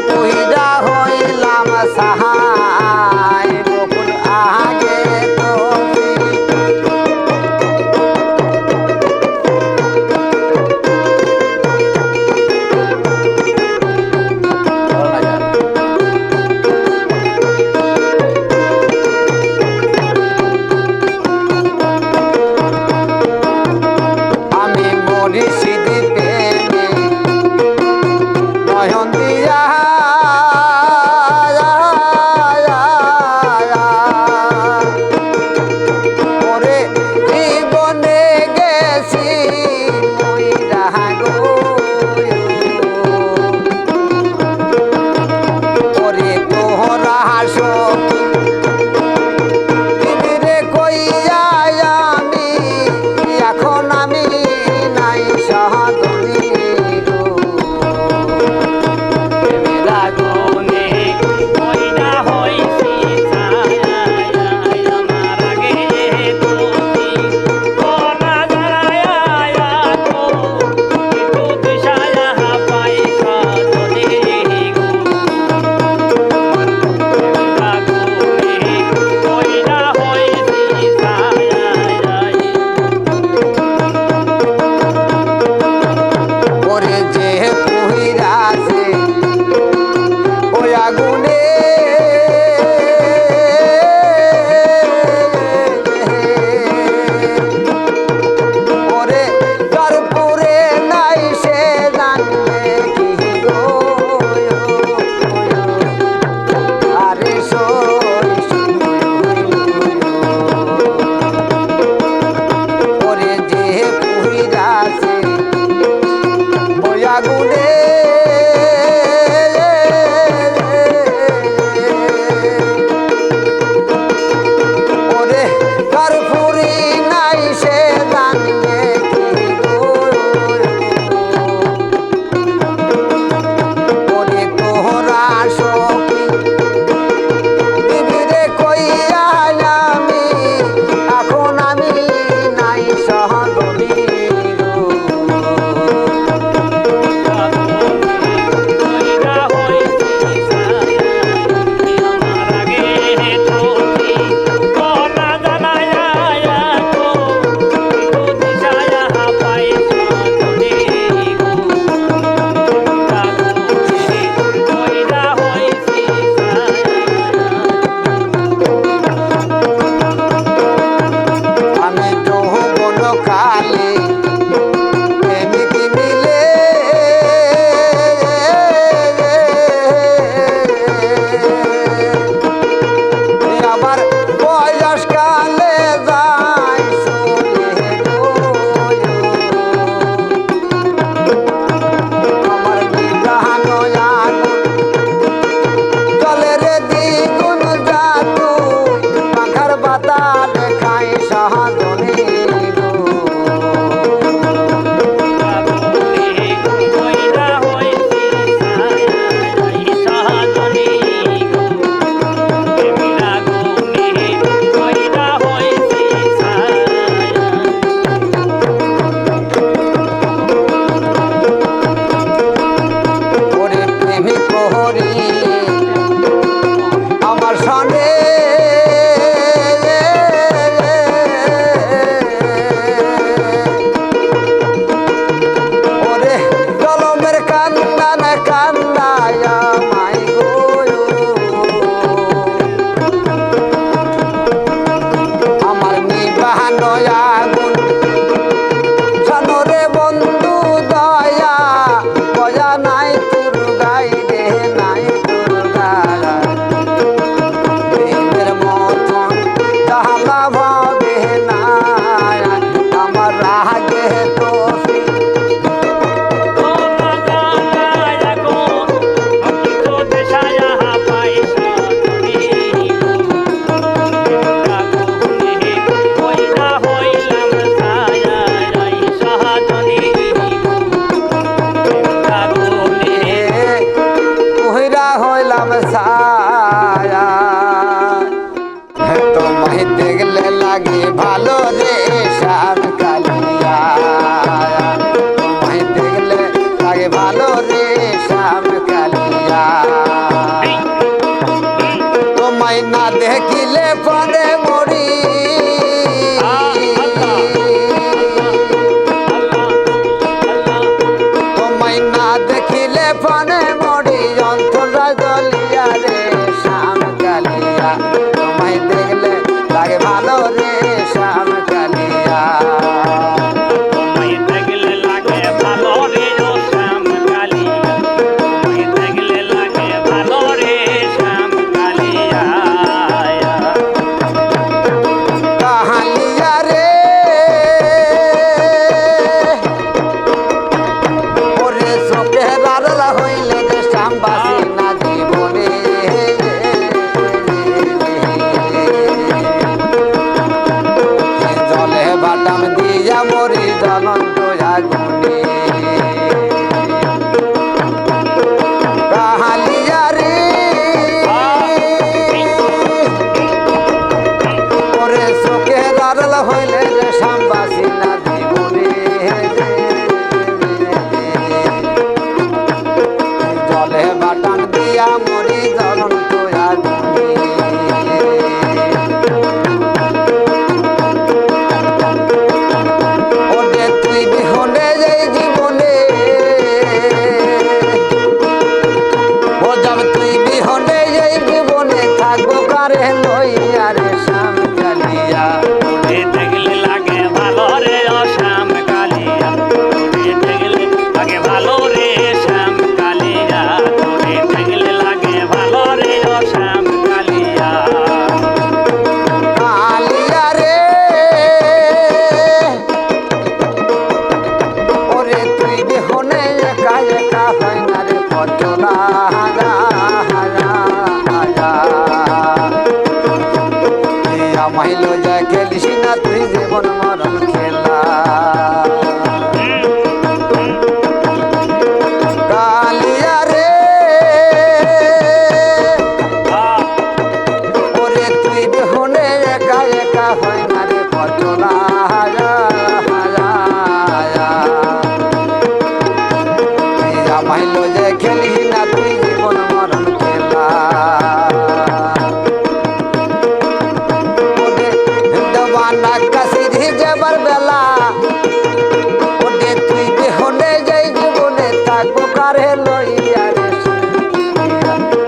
S1: তুইরা হইলাম সাহায় বকুল আগে তো আমি মরি সিদ্ধি প্রেমে নয়ন দিয়া ওরে জীবনে গেছি মইরা গো ওরে তোহরা সখী রে কইয়া আমি এখন আমি নাই সাধনী গো ছায়া তোমায় দেখলে লাগে ভালো রে শ্যাম কালিয়া তোমায় দেখলে লাগে ভালো রে শ্যাম কালিয়া তোমায় না দেখিলে পরে মরি তোমায় না দেখিলে পরে মরি অন্তরা জলিয়া রে শ্যাম কালিয়া তোমায় দেখলে লাগে ভালো রে শ্যাম কালিয়া
S2: তোমায় দেখলে লাগে ভালো রে ও শ্যাম কালিয়া তোমায় দেখলে লাগে ভালো রে শ্যাম কালিয়া
S1: কাহালিয়া রে ওরে চোখে রারলা হইলে যে শ্যামবাসী না জীবনে জলে বাটাম দিয়া মরি জ্বলন্ত আগুনে কাহালিয়া রে ওরে চোখে রারলা হইলে যে শ্যামবাসী না জীবনে জলে বাটাম দিয়া মরি জ্বলন্ত আগুনে ওরে তুই বিহনে এই জীবনে ও যাব তুই বিহনে এই জীবনে থাকবো কারে লইয়া রে শ্যাম কালিয়া
S2: তোরে দেখলে লাগে ভালো রে ও শ্যাম কালিয়া তোরে দেখলে লাগে ভালো রে শ্যাম কালিয়া তোরে দেখলে লাগে ভালো রে ও শ্যাম কালিয়া
S1: কালিয়া রে ওরে তুই বিহনে একা একা হয় না রে পচলা আমাইলো যা খেলিস না তুই জীবন মরণ খেলা কালিয়া রে ওরে তুই বিহনে একা একা হয় না রে পচলা আমাইলো যে খেলিস না তুই জীবন মরণ খেলা ওরে দেওয়ানা কাশির যাবার বেলা ওরে তুই বিহনে যাই জীবনে থাকবো কারে লইয়া রে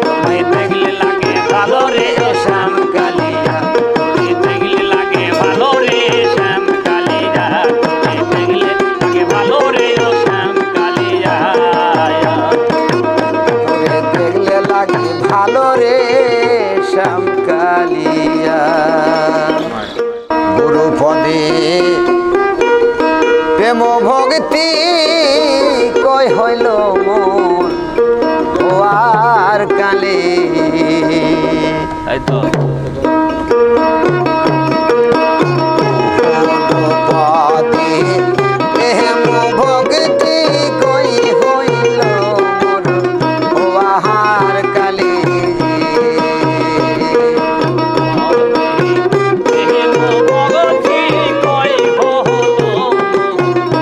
S2: তোরে দেখলে লাগে ভালো রে ও শ্যাম কালিয়া তোরে দেখলে লাগে ভালো রে শ্যাম কালিয়া তোরে দেখলে লাগে ভালো রে ও শ্যাম কালিয়া
S1: তোরে দেখলে লাগে ভালো রে শ্যাম কালিয়া গুরু পদে প্রেম ভক্তি কই হইল মন ও আর কালে
S2: তাই তো
S1: পদে প্রেম ভক্তি কই হইল মন ও আর কালে
S2: ভগতি কই হলো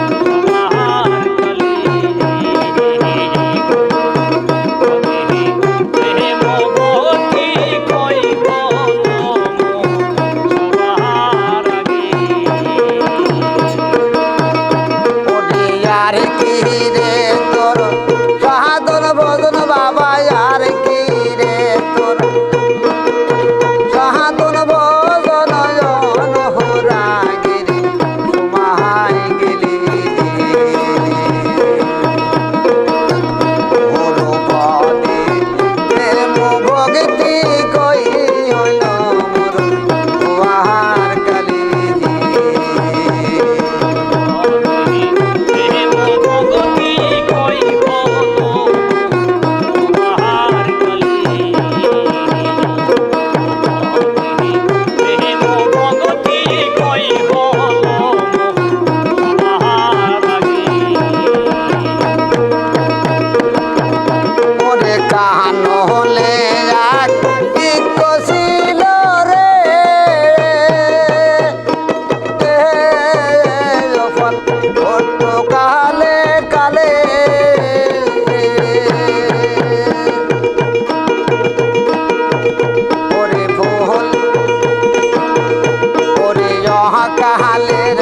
S2: আমার কলি প্রেম ভগতি কই হলো সবার আগে
S1: ওরে আর কি রে তোর সাধন ভজন বাবা আর কি রে তোর সাধন ভজন হরাগিরি সুমাই গেলি গুরু পদে প্রেম ভক্তি কই হইল মোর ওয়ার কালি
S2: প্রেম ভগতি কই হলো আমার কলি প্রেম ভগতি কই হলো আমার আগে
S1: ওরে কাহান হলে মহাকালের